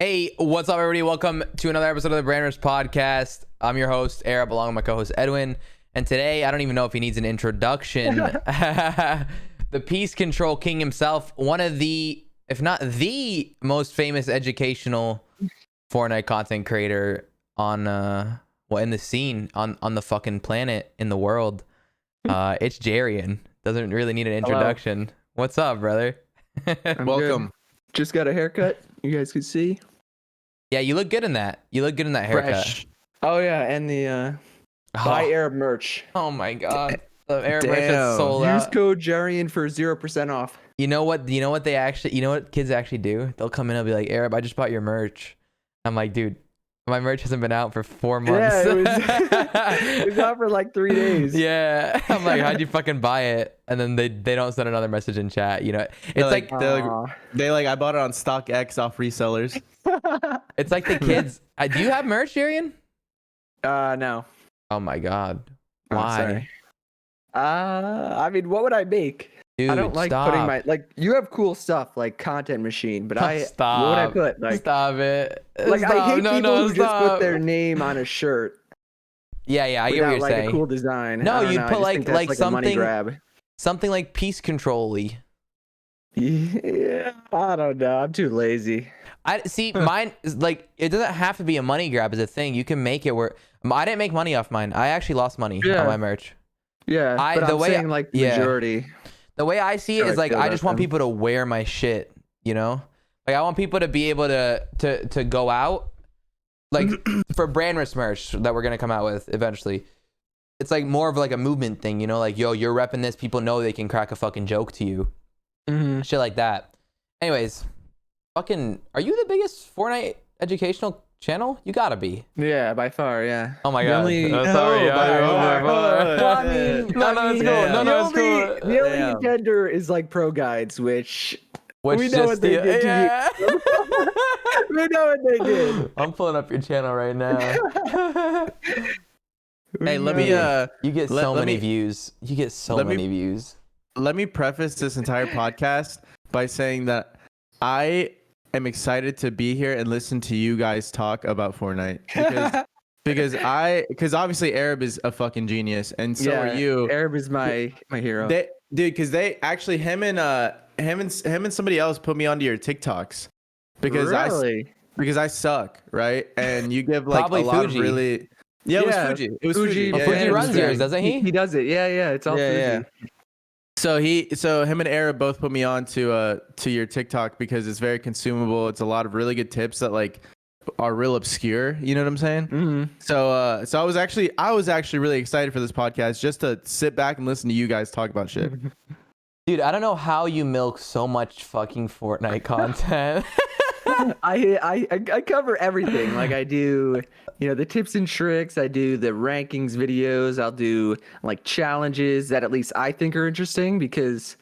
Hey, what's up, everybody? Welcome to another episode of the Branders Podcast. I'm your host, Arab, along with my co-host, Edwin. And today, I don't even know if he needs an introduction. The Peace Control King himself, one of the, if not the most famous educational Fortnite content creator on, in the scene, on the fucking planet, in the world. It's Jerian. Doesn't really need an introduction. Hello. What's up, brother? Welcome. Good. Just got a haircut. You guys can see. Yeah, you look good in that. You look good in that haircut. Fresh. Oh yeah, and the buy Arab merch. Oh my god, the Arab merch is sold out. Use code Jerian for 0% off. You know what they actually? You know what kids actually do? They'll come in and be like, "Arab, I just bought your merch." I'm like, dude, my merch hasn't been out for 4 months. Yeah, it was out for like 3 days. Yeah, I'm like, how'd you fucking buy it? And then they don't send another message in chat. You know, it's like I bought it on StockX off resellers. It's like the kids. Do you have merch, Jerian? No. Oh my god, why? I mean, what would I make? Dude, I don't like putting my you have cool stuff like Content Machine, but what would I put? Like, stop it. Like, I hate people who just put their name on a shirt. Yeah, I get what you're saying. A cool design. No, you'd put like something grab. Something like Peace Control-y. Yeah, I don't know. I'm too lazy. I see. Mine is like, it doesn't have to be a money grab as a thing. You can make it where I didn't make money off mine. I actually lost money on my merch. Yeah, but I'm saying like majority. The way I see it is like, I just want people to wear my shit, you know? Like, I want people to be able to go out, like, for Branders merch that we're going to come out with eventually. It's like more of like a movement thing, you know? Like, yo, you're repping this. People know they can crack a fucking joke to you. Mm-hmm. Shit like that. Anyways, fucking, are you the biggest Fortnite educational channel? You gotta be. Yeah, by far, yeah. Oh my god. Sorry. No, it's cool. The only contender is like Pro Guides, which we know what they did to you. We know what they did. I'm pulling up your channel right now. Hey, let me you get so many views. You get so many views. Let me preface this entire podcast by saying that I am excited to be here and listen to you guys talk about Fortnite because obviously Arab is a fucking genius and so are you. Arab is my hero. Because they actually him and somebody else put me onto your TikToks because I suck, right? And you give like probably a lot Fuji. of really it was Fuji. It was Fuji. Fuji runs yours, doesn't he? He does it. Yeah. It's all Fuji. Yeah. So him and Arab both put me on to your TikTok because it's very consumable. It's a lot of really good tips that like are real obscure. You know what I'm saying? Mm-hmm. So I was actually really excited for this podcast just to sit back and listen to you guys talk about shit. Dude, I don't know how you milk so much fucking Fortnite content. I cover everything. Like I do, the tips and tricks. I do the rankings videos. I'll do like challenges that at least I think are interesting because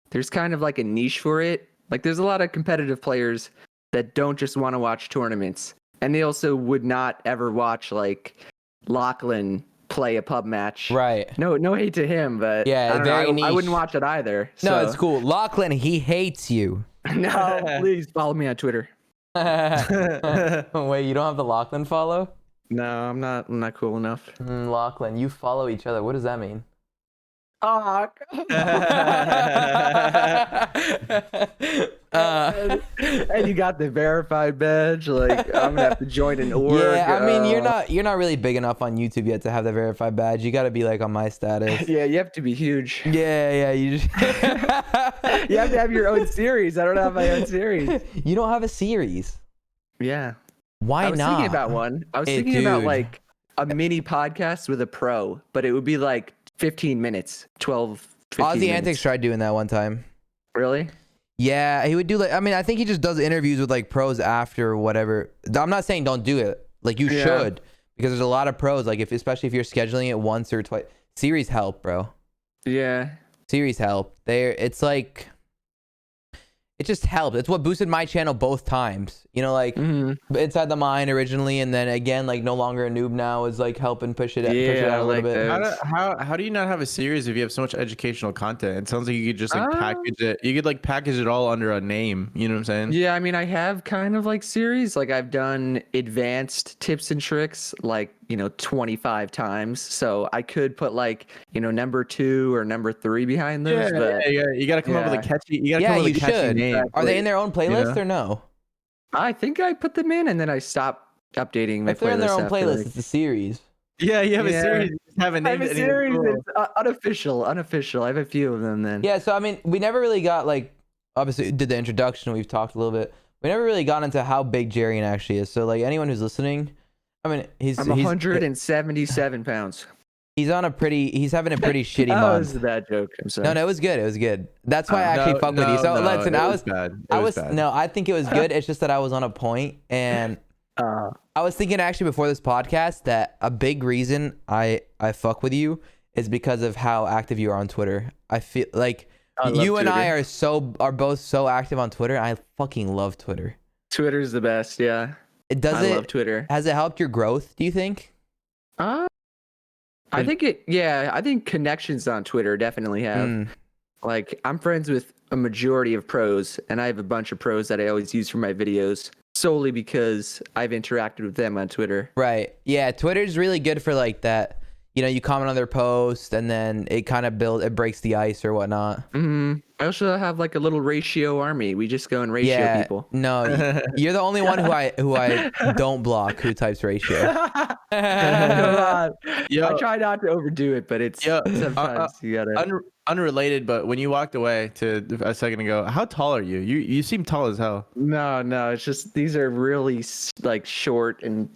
there's kind of like a niche for it. Like there's a lot of competitive players that don't just want to watch tournaments, and they also would not ever watch like Lachlan play a pub match. Right. No hate to him, but yeah, I wouldn't watch it either. No, it's cool. Lachlan, he hates you. No, please follow me on Twitter. Wait, you don't have the Lachlan follow? No, I'm not cool enough. Lachlan, you follow each other. What does that mean? Oh, and you got the verified badge. Like I'm gonna have to join an org. Yeah, I mean you're not really big enough on YouTube yet to have the verified badge. You got to be like on my status. Yeah, you have to be huge. Yeah, you just you have to have your own series. I don't have my own series. You don't have a series. Yeah. Why not? I was thinking about one. I was thinking about like a mini podcast with a pro, but it would be like 15 minutes, 15 Ozzy minutes. Antics tried doing that one time. Really? Yeah, he would do like, I mean, I think he just does interviews with like pros after whatever. I'm not saying don't do it. Like you should, because there's a lot of pros. Like especially if you're scheduling it once or twice. Series help, bro. Yeah. Series help. It's like it just helped. It's what boosted my channel both times. You know, like Inside the Mind originally, and then again, like No Longer a Noob now is like helping push it out a little bit. How do you not have a series if you have so much educational content? It sounds like you could just like package it. You could like package it all under a name. You know what I'm saying? Yeah, I mean, I have kind of like series. Like I've done advanced tips and tricks, like 25 times. So I could put like number 2 or number 3 behind those. You got to come up with a catchy. You got to come up with a catchy name. Are they in their own playlist or no? I think I put them in and then I stopped updating my playlist. If they're in their own playlist, it's a series. Yeah, you have a series. You haven't named it. I have a series. It's unofficial. I have a few of them then. Yeah, so I mean, we never really got like, obviously did the introduction. We've talked a little bit. We never really got into how big Jerian actually is. So like anyone who's listening, I mean, I'm 177 pounds. He's having a pretty shitty month. That was a bad joke. I'm sorry. No, it was good. It was good. That's why I actually fuck with you. So listen, I think it was good. It's just that I was on a point, and I was thinking actually before this podcast that a big reason I fuck with you is because of how active you are on Twitter. I feel like you and I are both so active on Twitter. I fucking love Twitter. Twitter's the best. Yeah. I love Twitter. Has it helped your growth, do you think? I think connections on Twitter definitely have. Like I'm friends with a majority of pros, and I have a bunch of pros that I always use for my videos solely because I've interacted with them on Twitter. Right. Yeah, Twitter's really good for like that. You comment on their post, and then it kind of breaks the ice or whatnot. I also have like a little ratio army. We just go and ratio people. No, you're the only one who I don't block who types ratio. I try not to overdo it, but it's sometimes you gotta. Unrelated, but when you walked away to a second ago, how tall are you? You seem tall as hell. No, it's just these are really like short and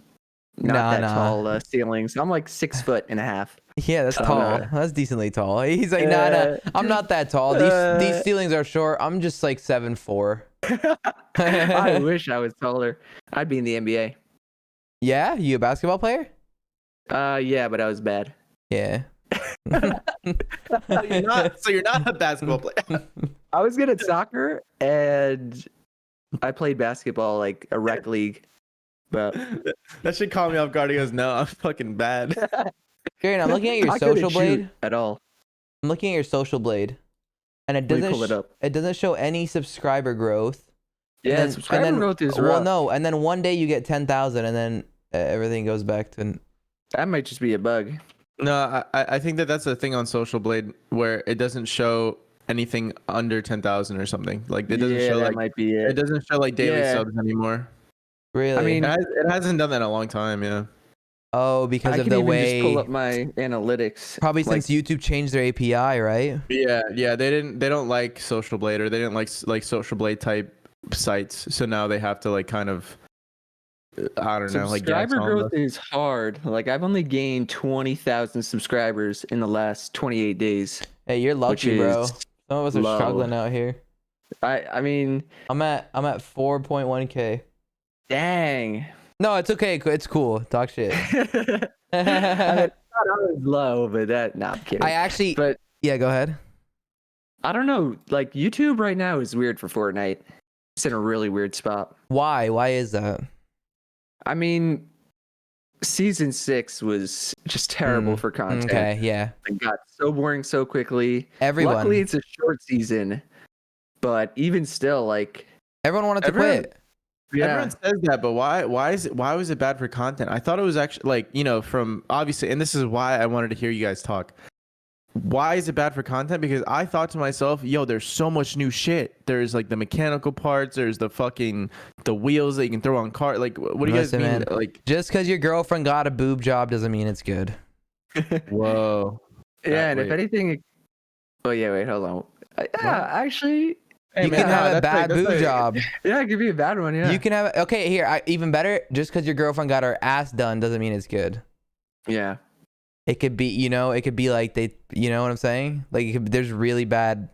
not that tall ceilings. I'm like 6'1.5". Yeah, that's tall. That's decently tall. He's like, nah, I'm not that tall. These ceilings are short. I'm just like 7'4". I wish I was taller. I'd be in the NBA. Yeah, you a basketball player? Yeah, but I was bad. Yeah. So you're not a basketball player. I was good at soccer, and I played basketball like a rec league. But that should call me off guard. He goes, no, I'm fucking bad. Jerian, I'm looking at your social blade. At all. I'm looking at your social blade, and it doesn't show any subscriber growth. Yeah, subscriber growth is rough. Well, no, and then one day you get 10,000, and then everything goes back to. That might just be a bug. No, I think that's the thing on Social Blade where it doesn't show anything under 10,000 or something. Like it doesn't show like might be it. It doesn't show like daily subs anymore. Really? I mean, it hasn't done that in a long time. Yeah. Oh, because of the way. I can just pull up my analytics. Probably since YouTube changed their API, right? Yeah. They don't like Social Blade, or they didn't like Social Blade type sites. So now they have to like kind of. I don't know. Like subscriber growth is hard. Like I've only gained 20,000 subscribers in the last 28 days. Hey, you're lucky, bro. Some of us are struggling out here. I mean, I'm at 4.1K. Dang. No, it's okay. It's cool. Talk shit. I thought I was low, but I'm kidding. But yeah, go ahead. I don't know. Like YouTube right now is weird for Fortnite. It's in a really weird spot. Why? Why is that? I mean, season 6 was just terrible for content. Okay, yeah. It got so boring so quickly. Luckily, it's a short season, but even still, like everyone wanted to quit. Yeah. Everyone says that, but why was it bad for content? I thought it was actually like, from obviously, and this is why I wanted to hear you guys talk. Why is it bad for content? Because I thought to myself, there's so much new shit. There's like the mechanical parts. There's the wheels that you can throw on car. Like, what do you guys mean? Man, like, just because your girlfriend got a boob job doesn't mean it's good. Whoa. Yeah, and if anything, wait, hold on. Actually, you can have a bad boob job. Yeah, it could be a bad one. Yeah, you can have. Okay, here, even better. Just because your girlfriend got her ass done doesn't mean it's good. Yeah. It could be, it could be like they, you know what I'm saying? Like there's really bad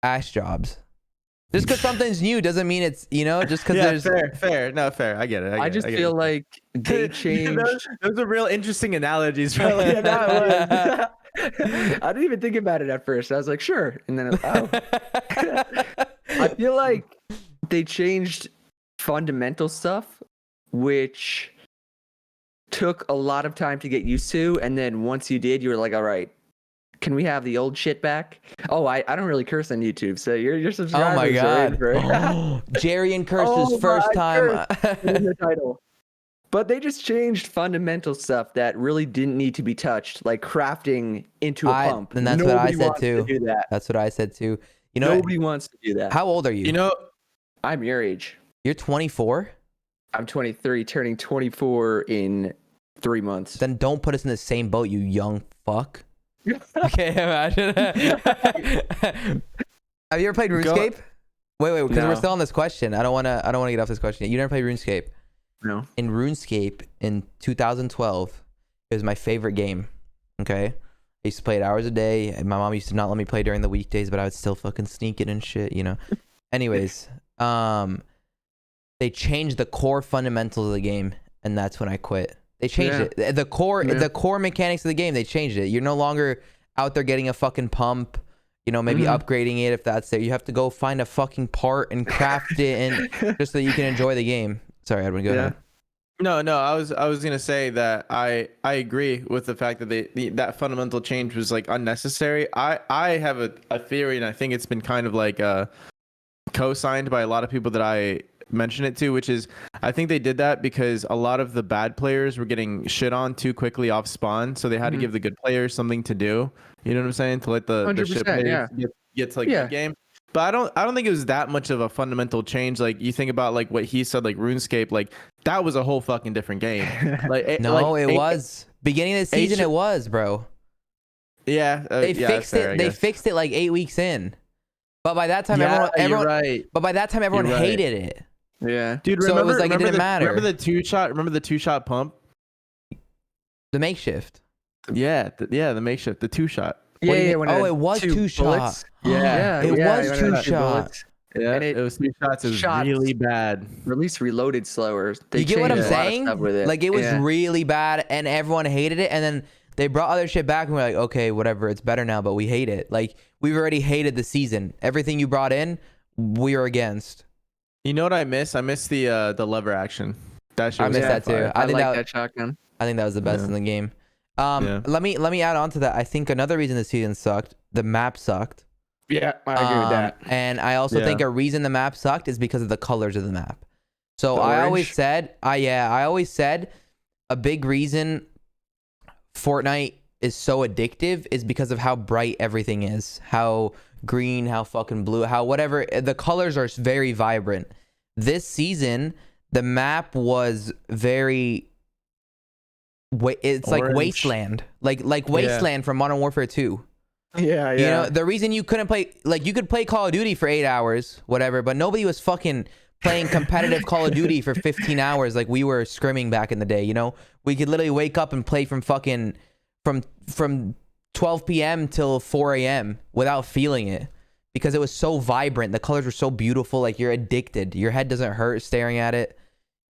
ass jobs. Just because something's new doesn't mean it's, just because there's. Fair. No, fair. I get it. I just feel like they changed. those are real interesting analogies. I didn't even think about it at first. I was like, sure. And then, I feel like they changed fundamental stuff, which took a lot of time to get used to, and then once you did, you were like, all right, can we have the old shit back? Oh, I don't really curse on YouTube, so your subscribers Oh my are in god. for it. Jerian cursed Oh his first my time. in the title. But they just changed fundamental stuff that really didn't need to be touched, like crafting into a pump. And that's what I said wants too. to do that. That's what I said too. You know, Nobody wants to do that. how old are you? You know, I'm your age. You're 24? I'm 23, turning 24 in 3 months. Then don't put us in the same boat, you young fuck. Okay, imagine. Have you ever played RuneScape? Wait, because we're still on this question. I don't wanna get off this question yet. You never played RuneScape? No. In RuneScape in 2012, it was my favorite game. Okay, I used to play it hours a day. And my mom used to not let me play during the weekdays, but I would still fucking sneak it and shit, you know. Anyways, they changed the core fundamentals of the game, and that's when I quit. They changed it. The core mechanics of the game. They changed it. You're no longer out there getting a fucking pump. You know, maybe upgrading it if that's there. You have to go find a fucking part and craft it, and just so you can enjoy the game. Sorry, Edwin, go ahead. No, I was gonna say that I agree with the fact that that fundamental change was like unnecessary. I have a theory, and I think it's been kind of like co-signed by a lot of people that I mention it to, which is I think they did that because a lot of the bad players were getting shit on too quickly off spawn, so they had to give the good players something to do. You know what I'm saying? To let the shit players get to like the game. But I don't think it was that much of a fundamental change. Like you think about like what he said, like RuneScape, like that was a whole fucking different game. Like it was beginning of the season. It was, bro. Yeah, they fixed it. They fixed it like 8 weeks in. But by that time, everyone right. But by that time, everyone hated it. Yeah, dude. So it was like it didn't matter. Remember the two shot? Remember the 2-shot pump? The makeshift. Yeah, the makeshift, the 2-shot. Yeah. It was 2-shot. Yeah, it was 2-shot. Yeah, it was 2 shots. It was really bad. Or at least reloaded slower. You get what I'm saying? Like it was really bad, and everyone hated it, and then they brought other shit back, and we're like, okay, whatever, it's better now, but we hate it. Like we've already hated the season. Everything you brought in, we are against. You know what I miss? I miss the lever action. That shit I miss that too. I think that shotgun. I think that was the best in the game. Let me add on to that. I think another reason the season sucked, the map sucked. Yeah, I agree with that. And I also think a reason the map sucked is because of the colors of the map. So I always said a big reason Fortnite is so addictive is because of how bright everything is, how green, how fucking blue, how whatever. The colors are very vibrant. This season, the map was very. It's orange. Like wasteland, like wasteland from Modern Warfare 2. Yeah. You know, the reason you couldn't play, like you could play Call of Duty for 8 hours, whatever, but nobody was fucking playing competitive Call of Duty for 15 hours like we were scrimming back in the day. You know, we could literally wake up and play from 12 p.m. till 4 a.m. without feeling it because it was so vibrant. The colors were so beautiful. Like you're addicted. Your head doesn't hurt staring at it.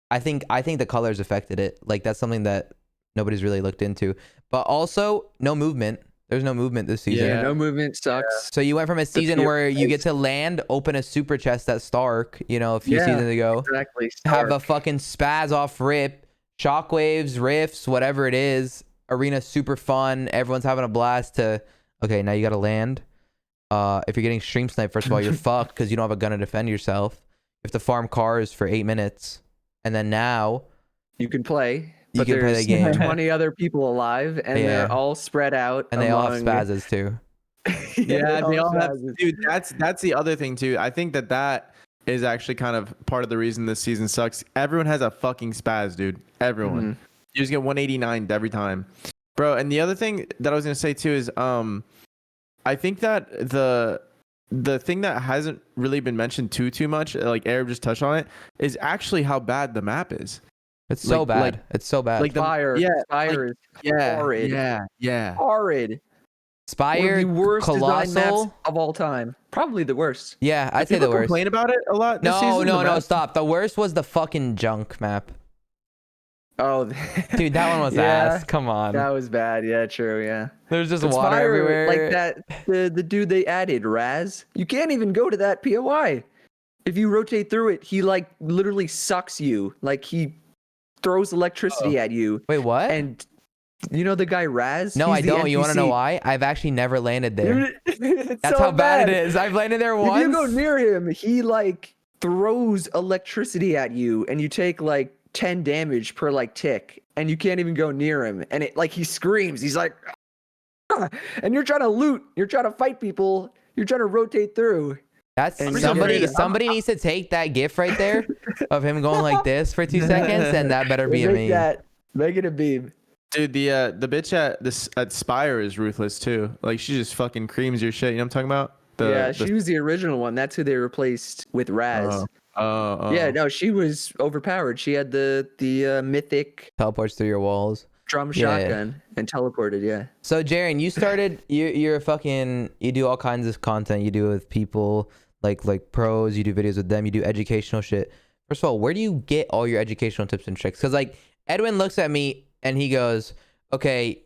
I think the colors affected it. Like that's something that nobody's really looked into. But also, no movement. There's no movement this season. Yeah, no movement sucks. So you went from a season where you get to land, open a super chest at Stark, you know, a few seasons ago. Exactly. Have a fucking spaz off rip, shockwaves, rifts, whatever it is. Arena super fun. Everyone's having a blast to, okay, now you got to land. If you're getting stream sniped, first of all, you're fucked because you don't have a gun to defend yourself. You have to farm cars for 8 minutes. And then now you can play. You can play the game. 20 other people alive, and they're all spread out. And they all have spazzes too. Yeah, they all have. Dude, that's the other thing too. I think that is actually kind of part of the reason this season sucks. Everyone has a fucking spaz, dude. Everyone. You just get 189 every time, bro. And the other thing that I was gonna say too is, I think that the thing that hasn't really been mentioned too much, like Arab just touched on it, is actually how bad the map is. It's so bad. It's so bad. Like Spire. Spire is horrid. Yeah. Horrid. Spire, the worst Colossal maps of all time. Probably the worst. Yeah, I'd say the worst. Complain about it a lot this season? No, stop. The worst was the fucking junk map. Oh, dude, that one was ass. Come on. That was bad. Yeah, true. Yeah. There's just water everywhere. Like that, the dude they added, Raz. You can't even go to that POI. if you rotate through it, he like literally sucks you. Like he throws electricity at you. Wait, what? And you know the guy Raz? No, He's I the don't. You want to know NPC. why? I've actually never landed there. It's That's so how bad it is. I've landed there once. If you go near him, he like throws electricity at you, and you take like 10 damage per like tick, and you can't even go near him. And it like he screams. He's like, "Ah!" And you're trying to loot. You're trying to fight people. You're trying to rotate through. That's And somebody. you're- Somebody needs to take that gif right there of him going like this for 2 seconds, and that better be me. Make it a beam. Dude, the bitch at Spire is ruthless too. Like she just fucking creams your shit. You know what I'm talking about? She was the original one. That's who they replaced with Raz. Yeah, no, she was overpowered. She had the mythic Teleports through your walls. drum Yeah. shotgun and teleported. Yeah. So Jerian, you started. You're a fucking. You do all kinds of content. You do it with people like pros. You do videos with them. You do educational shit. First of all, where do you get all your educational tips and tricks? Because like Edwin looks at me and he goes, "Okay,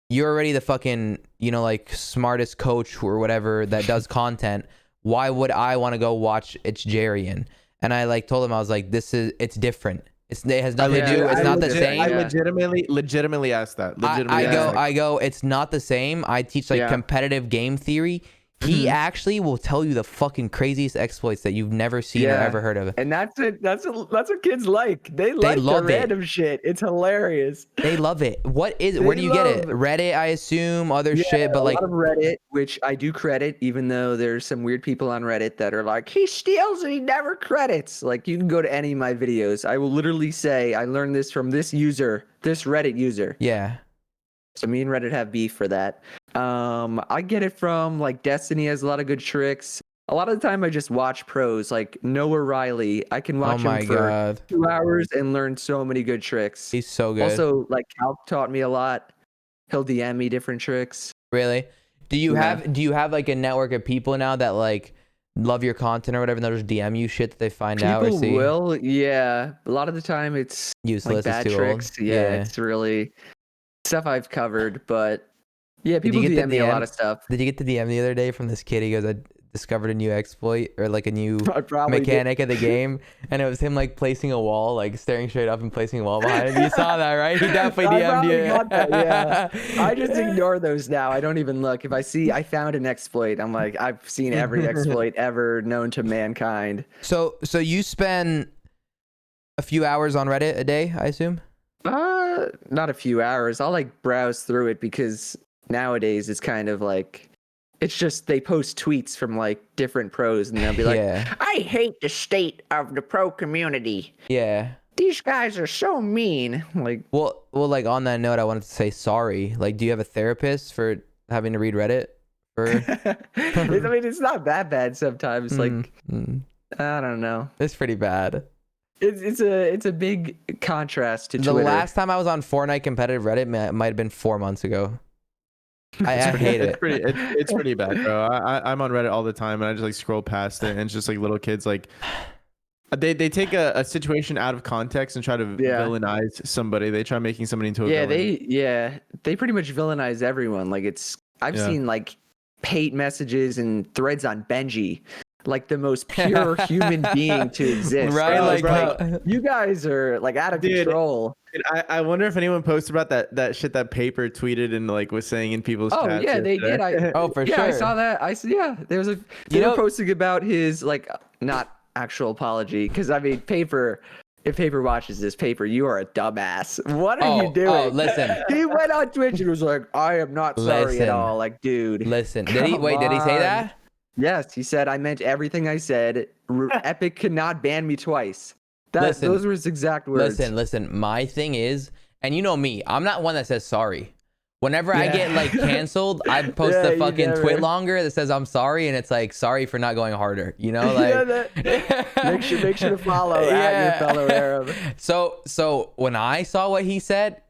you're already the fucking like smartest coach or whatever that does content. Why would I want to go watch itsJerian?" And I like told him, I was like, it's different. It has nothing to do. It's not the same. I legitimately asked that. I go, it's not the same. I teach like competitive game theory. He actually will tell you the fucking craziest exploits that you've never seen or ever heard of. And that's it. That's what kids like. They like the random shit. It's hilarious. They love it. What is it? Where do you get it? Reddit, I assume, other shit, but like a lot of Reddit, which I do credit, even though there's some weird people on Reddit that are like, he steals and he never credits. Like you can go to any of my videos. I will literally say, I learned this from this Reddit user. Yeah. So me and Reddit have beef for that. I get it from like Destiny has a lot of good tricks. A lot of the time I just watch pros like Noah Riley. I can watch him for 2 hours and learn so many good tricks. He's so good. Also, like Cal taught me a lot. He'll DM me different tricks. Really? Do you have like a network of people now that like love your content or whatever and they'll just DM you shit that they find out or see? People will, yeah. A lot of the time it's useless, like bad it's too tricks. old. Yeah, it's really stuff I've covered, but yeah, people Did you get DM the me a DM? lot of stuff. Did you get the DM the other day from this kid? He goes, I discovered a new exploit or like a new I probably mechanic of the game, and it was him like placing a wall, like staring straight up and placing a wall behind him. You saw that, right? He definitely DM'd you. Got that, yeah. I just ignore those now. I don't even look. If I found an exploit, I'm like, I've seen every exploit ever known to mankind. So you spend a few hours on Reddit a day, I assume? Not a few hours. I'll like browse through it because nowadays it's kind of like it's just they post tweets from like different pros and they'll be like, I hate the state of the pro community. Yeah. These guys are so mean. Like well like on that note, I wanted to say sorry. Like, do you have a therapist for having to read Reddit? I mean, it's not that bad sometimes. Like I don't know. It's pretty bad. It's a big contrast to the Twitter. last time I was on Fortnite competitive Reddit might have been 4 months ago. I hate it. It's pretty bad, bro. I'm on Reddit all the time, and I just like scroll past it, and it's just like little kids like they take a situation out of context and try to villainize somebody. They try making somebody into a villain. They pretty much villainize everyone. Like I've seen like hate messages and threads on Benji. Like the most pure human being to exist. Right, bro. You guys are like out of control. I wonder if anyone posted about that shit that Paper tweeted and like was saying in people's chats. Oh yeah, they did. For sure. I saw that. There was they were posting about his like not actual apology because I mean Paper. If Paper watches this, Paper, you are a dumbass. What are you doing? Oh, listen. He went on Twitch and was like, I am not sorry at all. Like, dude. Listen. Did he say that? Yes, he said, I meant everything I said. Epic cannot ban me twice. Those were his exact words. Listen. My thing is, and you know me, I'm not one that says sorry. Whenever I get like canceled, I post a fucking twit longer that says I'm sorry, and it's like sorry for not going harder. You know, like make sure to follow at your fellow Arab. So when I saw what he said,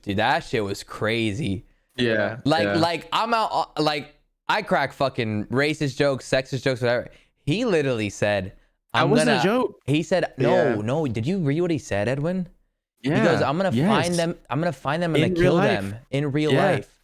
dude, that shit was crazy. Yeah. Like I'm out like. I crack fucking racist jokes, sexist jokes, whatever. He literally said, "That wasn't a joke." He said, "No. Did you read what he said, Edwin?" Yeah. He goes, "I'm gonna find them. I'm gonna find them and kill them in real life."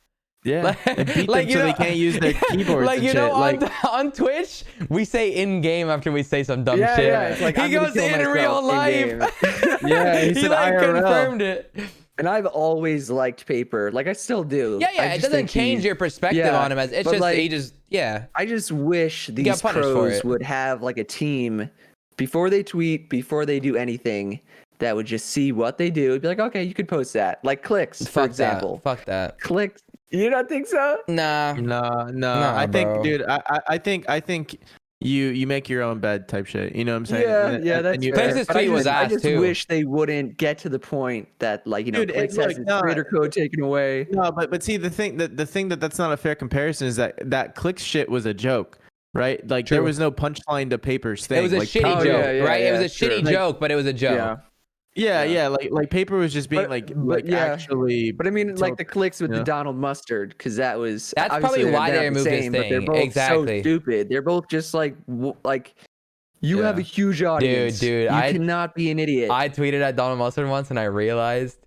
Yeah, and beat like, them so they can't use their keyboards like, and you shit. know, Like, on Twitch, we say in game after we say some dumb shit. Yeah, it's like, he I'm gonna goes kill in myself real in-game. life. yeah, he he said like IRL. confirmed it. And I've always liked Paper. Like I still do. Yeah, I it just doesn't think change he's- your perspective yeah, on him. As it's but, just like, he just I just wish got these punished for pros it. would have like a team before they tweet, before they do anything, that would just see what they do. It'd be like, okay, you could post that. Like clicks, for fuck example. that. Fuck that. Clicks. You don't think so? Nah. No. I think, bro. dude, I think you make your own bed type shit. You know what I'm saying? Yeah, that's you, fair. Places But tweet was I ass, just too. wish they wouldn't get to the point that, like, you know, Dude, Clicks look, has its no, creator code taken away. No, but see the thing that's not a fair comparison is that clicks shit was a joke, right? Like there True. was no punchline to Paper's thing. It was a like, shitty Oh, joke, yeah, right? It was a true. shitty Like- joke, but it was a joke. Yeah, like Paper was just being But yeah. actually. But I mean, like the clicks with Yeah. the Donald Mustard, because that was That's obviously probably why they're they not the removed his same, but they're thing. both Exactly. so stupid. They're both just like you Yeah. have a huge audience. Dude, you I- cannot be an idiot. I tweeted at Donald Mustard once and I realized.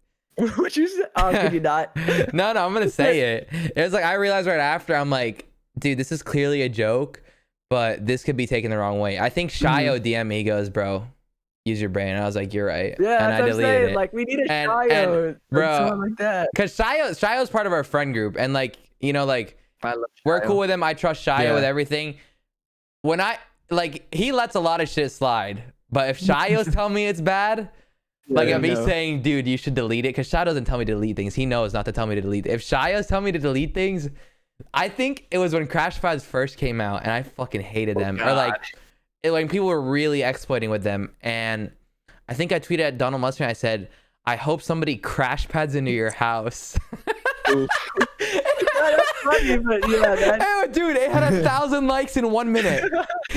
What you say? Oh, could you not? No, I'm gonna say it. It was like I realized right after. I'm like, dude, this is clearly a joke, but this could be taken the wrong way. I think Shio DM me. He goes, bro, use your brain. And I was like, you're right. Yeah, and that's I what I'm saying. deleted it. Like we need a And- Shio, and, bro, something like that. Cause Shio's part of our friend group, and like, you know, like I love we're Shio. cool with him. I trust Shio Yeah. with everything. When he lets a lot of shit slide, but if Shio's telling me it's bad. Like Yeah, if he's no. saying, dude, you should delete it, because Shio doesn't tell me to delete things. He knows not to tell me to delete. If Shio's telling me to delete things, I think it was when Crash Pads first came out, and I fucking hated them. Or like, when people were really exploiting with them. And I think I tweeted at Donald Mustard. And I said, I hope somebody crash pads into your house. That's funny, but yeah, that, Oh, dude, it had 1,000 likes in 1 minute.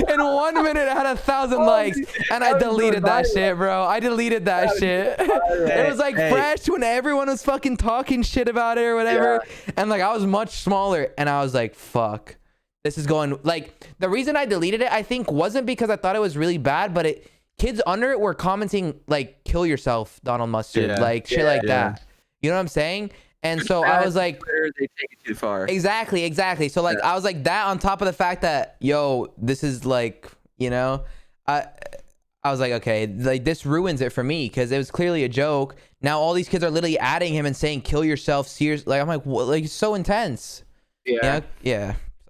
In 1 minute, it had 1,000 likes, and I that was deleted that viral. shit, bro. I deleted that shit. It was like Hey. fresh when everyone was fucking talking shit about it or whatever, and like I was much smaller, and I was like, fuck, this is going. Like the reason I deleted it, I think, wasn't because I thought it was really bad, but kids under it were commenting like, "Kill yourself, Donald Mustard," Yeah. like shit like Yeah. that. You know what I'm saying? And so I was like, Twitter, they take it too far. exactly. So like I was like that on top of the fact that, yo, this is like, you know, I was like, okay, like this ruins it for me because it was clearly a joke. Now all these kids are literally adding him and saying, "Kill yourself." Serious. Like I'm like, what? Like it's so intense. Yeah.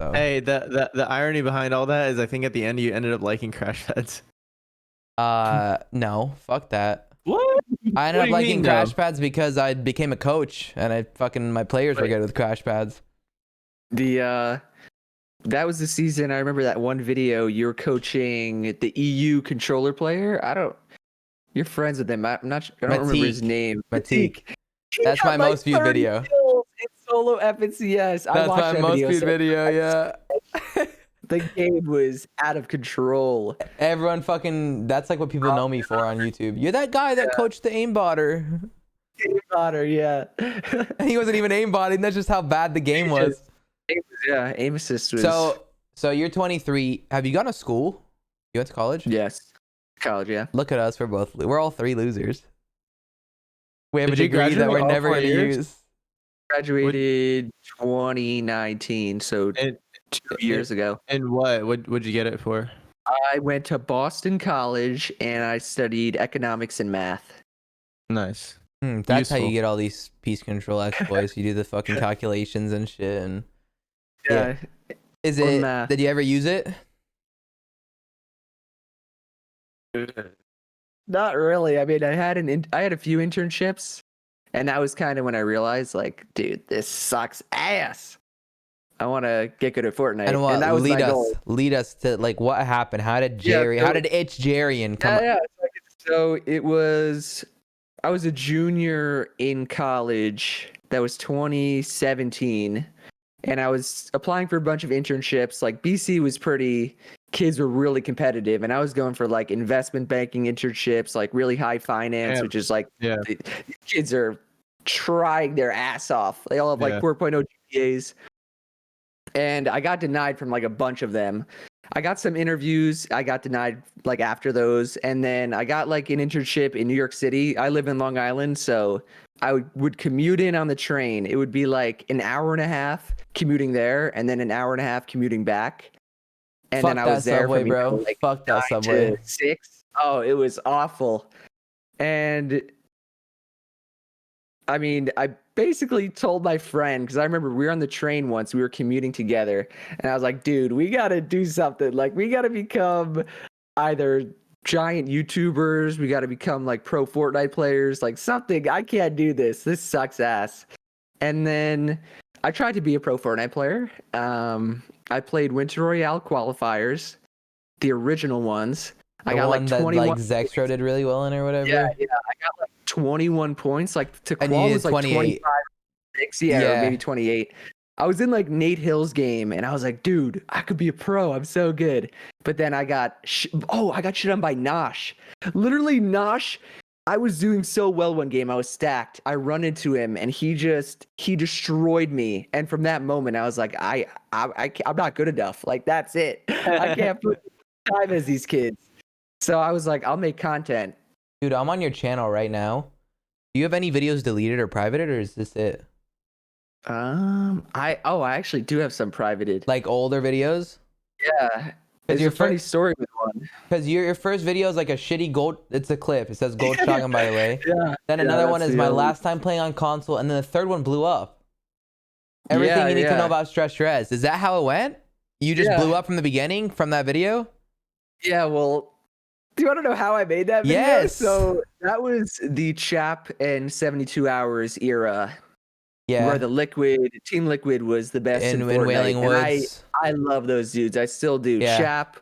So Hey, the irony behind all that is I think at the end you ended up liking Crash Pads. no, fuck that. What? I ended What up do you liking mean, Crash though? Pads because I became a coach and my players were good with Crash Pads. The that was the season. I remember that one video. You're coaching the EU controller player. You're friends with him. I'm not. I don't remember his name. Matik. He That's got, my like, most viewed 30 video. kills in solo FNCS. I That's watched my that most video, viewed so video, yeah. The game was out of control. Everyone fucking, that's like what people know me for on YouTube. You're that guy that coached the aimbotter. Otter, yeah. And he wasn't even aimbotting. That's just how bad the game was. Yeah, aim assist was. So you're 23. Have you gone to school? You went to college? Yes, college. Yeah. Look at us. We're all three losers. We have a Did you degree that graduate we're all never 4 going to years? use. Graduated 2019, so And 2 years ago. and what'd you get it for? I went to Boston College and I studied economics and math. Nice. That's how you Useful. get all these peace control exploits. You do the fucking calculations and shit. And Yeah. is Or it? math. Did you ever use it? Not really. I mean, I had a few internships, and that was kind of when I realized, like, dude, this sucks ass. I want to get good at Fortnite, And what? that was lead my us. goal. Lead us to like what happened. How did Yeah, Jerian? so- How did itsJerian come? Yeah. So it was. I was a junior in college. That was 2017, and I was applying for a bunch of internships. Like BC was kids were really competitive, and I was going for like investment banking internships, like really high finance, Yeah. which is like Yeah. the kids are trying their ass off. They all have like Yeah. 4.0 GPAs, and I got denied from like a bunch of them. I got some interviews. I got denied like after those, and then I got like an internship in New York City. I live in Long Island, so I would commute in on the train. It would be like an hour and a half commuting there, and then an hour and a half commuting back. And Fuck then I that was there subway, from bro. like Fuck that 9 subway. to 6. Oh, it was awful. And I mean, I basically told my friend, because I remember we were on the train once, we were commuting together, and I was like, dude, we got to do something. Like, we got to become either giant YouTubers, we got to become like pro Fortnite players, like something. I can't do this. This sucks ass. And then I tried to be a pro Fortnite player. I played Winter Royale qualifiers, the original ones. I got like 21. Like Zextro did really well in or whatever. Yeah, I got like 21 points. Like to And you qual needed was like 28. 25, 6, or maybe 28. I was in like Nate Hill's game, and I was like, dude, I could be a pro. I'm so good. But then I got I got shit on by Nosh. Literally Nosh. I was doing so well one game. I was stacked. I run into him, and he destroyed me. And from that moment, I was like, I'm not good enough. Like that's it. I can't put time as these kids. So I was like, I'll make content. Dude, I'm on your channel right now. Do you have any videos deleted or privated, or is this it? I actually do have some privated. Like older videos? Yeah. Because There's a funny story with one. Because your first video is like a shitty gold. It's a clip. It says gold shotgun, by the way. Yeah. Then another one that's is the my only- last time playing on console, and then the third one blew up. Everything you need to know about Stretch Rez. Is that how it went? You just blew up from the beginning from that video? Yeah, well, do you want to know how I made that video? Yes. So that was the Chap and 72 Hours era. Yeah. Where Team Liquid was the best in in Fortnite. Wailing And Woods. I love those dudes. I still do. Yeah. Chap,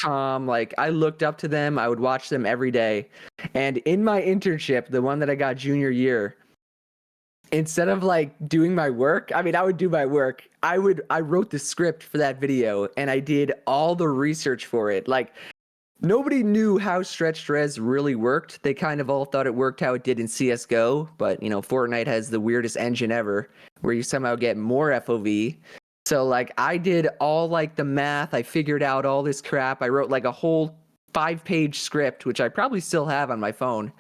Tom, like I looked up to them. I would watch them every day. And in my internship, the one that I got junior year, instead of like doing my work, I mean, I would do my work. I wrote the script for that video, and I did all the research for it. Like nobody knew how Stretched Res really worked. They kind of all thought it worked how it did in CSGO, but you know, Fortnite has the weirdest engine ever where you somehow get more FOV. So like I did all like the math. I figured out all this crap. I wrote like a whole 5-page script, which I probably still have on my phone.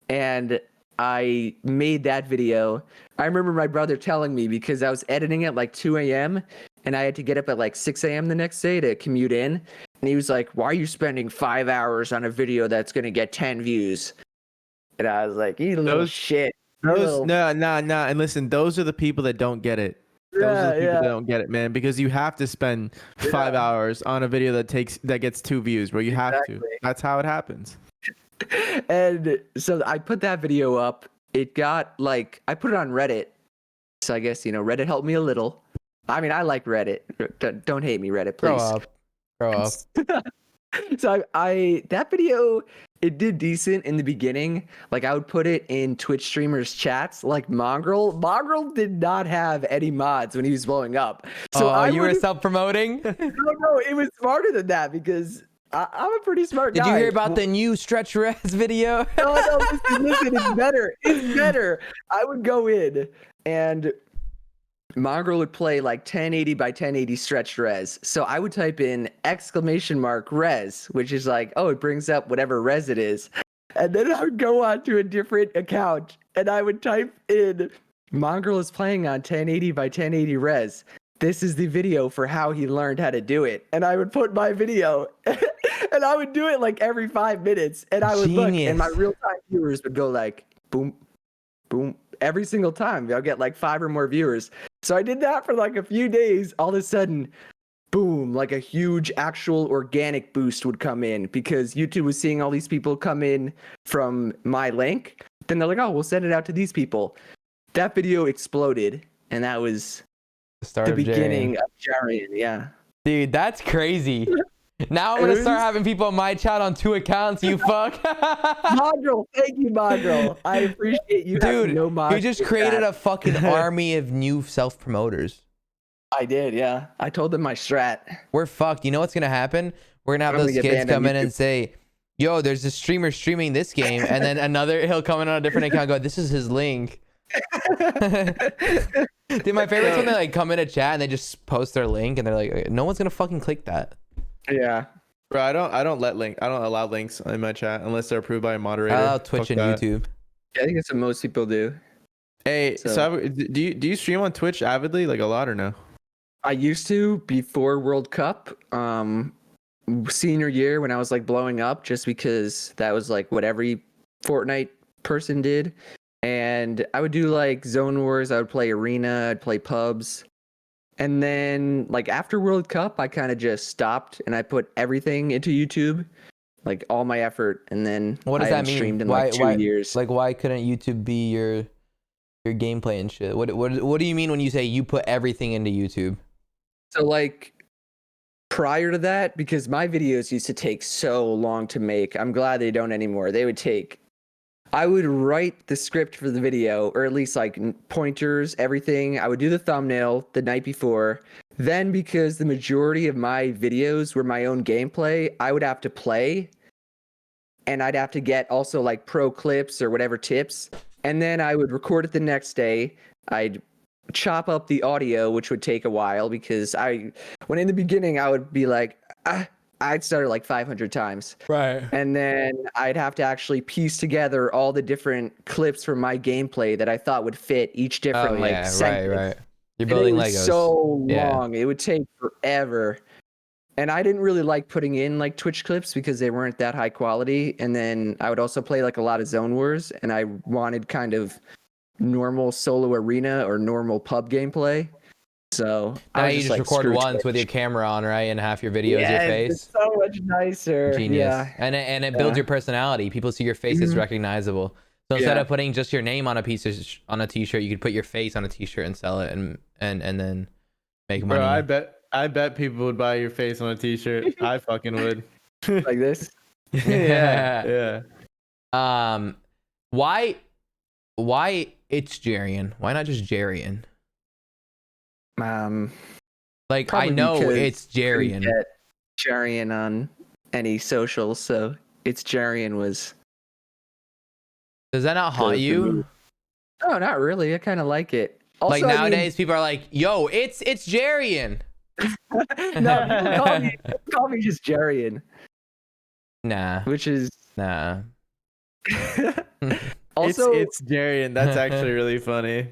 And I made that video. I remember my brother telling me, because I was editing at like 2 a.m. and I had to get up at like 6 a.m. the next day to commute in. And he was like, why are you spending 5 hours on a video that's going to get 10 views? And I was like, you little shit. No. And listen, those are the people that don't get it. Those are the people that don't get it, man, because you have to spend 5 hours on a video that gets 2 views, bro. You have to. That's how it happens. And so I put that video up. It got like, I put it on Reddit. So I guess, you know, Reddit helped me a little. I mean, I like Reddit. Don't hate me, Reddit, please. Grow up. So that video, it did decent in the beginning. Like I would put it in Twitch streamers chats, like Mongrel. Mongrel did not have any mods when he was blowing up. So you were self-promoting? No, it was smarter than that, because I'm a pretty smart guy. Did you hear about the new Stretch Rez video? No, listen, it's better. It's better. I would go in and Mongrel would play like 1080 by 1080 stretched res. So I would type in !res, which is like, oh, it brings up whatever res it is. And then I would go on to a different account and I would type in Mongrel is playing on 1080 by 1080 res. This is the video for how he learned how to do it. And I would put my video and I would do it like every 5 minutes. And I would look and my real-time viewers would go like, boom, boom. Every single time I'll get like 5 or more viewers. So I did that for like a few days. All of a sudden, boom, like a huge actual organic boost would come in because YouTube was seeing all these people come in from my link. Then they're like, oh, we'll send it out to these people. That video exploded. And that was the beginning of Jerian. Yeah. Dude, that's crazy. Now I'm going to start having people in my chat on 2 accounts, you fuck. Mongrel, thank you, Mongrel. I appreciate you. Dude, no mods. You just created a fucking army of new self-promoters. I did, yeah. I told them my strat. We're fucked. You know what's going to happen? We're going to have those kids come in and say, yo, there's a streamer streaming this game. And then he'll come in on a different account and go, this is his link. Dude, my favorite's when they like come in a chat and they just post their link and they're like, no one's going to fucking click that. Yeah. Bro, I don't allow links in my chat unless they're approved by a moderator. I allow Fuck Twitch and that. YouTube. Yeah, I think that's what most people do. Hey, So- so do you stream on Twitch avidly, like a lot or no? I used to before World Cup, senior year when I was like blowing up, just because that was like what every Fortnite person did. And I would do like Zone Wars, I would play Arena, I'd play pubs. And then like after World Cup, I kind of just stopped and I put everything into YouTube, like all my effort. And then What does I that haven't mean? streamed in Why, like 2 years. Like, why couldn't YouTube be your gameplay and shit? What do you mean when you say you put everything into YouTube? So like prior to that, because my videos used to take so long to make, I'm glad they don't anymore. I would write the script for the video, or at least like pointers, everything. I would do the thumbnail the night before. Then, because the majority of my videos were my own gameplay, I would have to play, and I'd have to get also like pro clips or whatever tips. And then I would record it the next day. I'd chop up the audio, which would take a while because when in the beginning, I would be like, I'd start it like 500 times. Right. And then I'd have to actually piece together all the different clips from my gameplay that I thought would fit each different segment. Right. You're And building it was Legos. so Yeah. long. It would take forever. And I didn't really like putting in like Twitch clips because they weren't that high quality. And then I would also play like a lot of Zone Wars, and I wanted kind of normal solo arena or normal pub gameplay. So Now I was you just like, record screw once Twitch. with your camera on, right? And half your video is your Yes, face. it's so much nicer. Genius. Yeah. And it builds Yeah. your personality. People see your face, it's Mhm. recognizable. So instead Yeah. of putting just your name on a on a t-shirt, you could put your face on a t-shirt and sell it and then make money. Bro, I bet people would buy your face on a t-shirt. I fucking would. Like this. Yeah. Why itsJerian? Why not just Jerian? Like, I Probably know because it's Jerian. Get Jerian on any socials, so itsJerian was. Does that not haunt the you? move. No, not really. I kind of like it. Also, Like nowadays, people are like, "Yo, it's Jerian." no, people call me just Jerian, Nah, which is nah. also it's Jerian. That's actually really funny.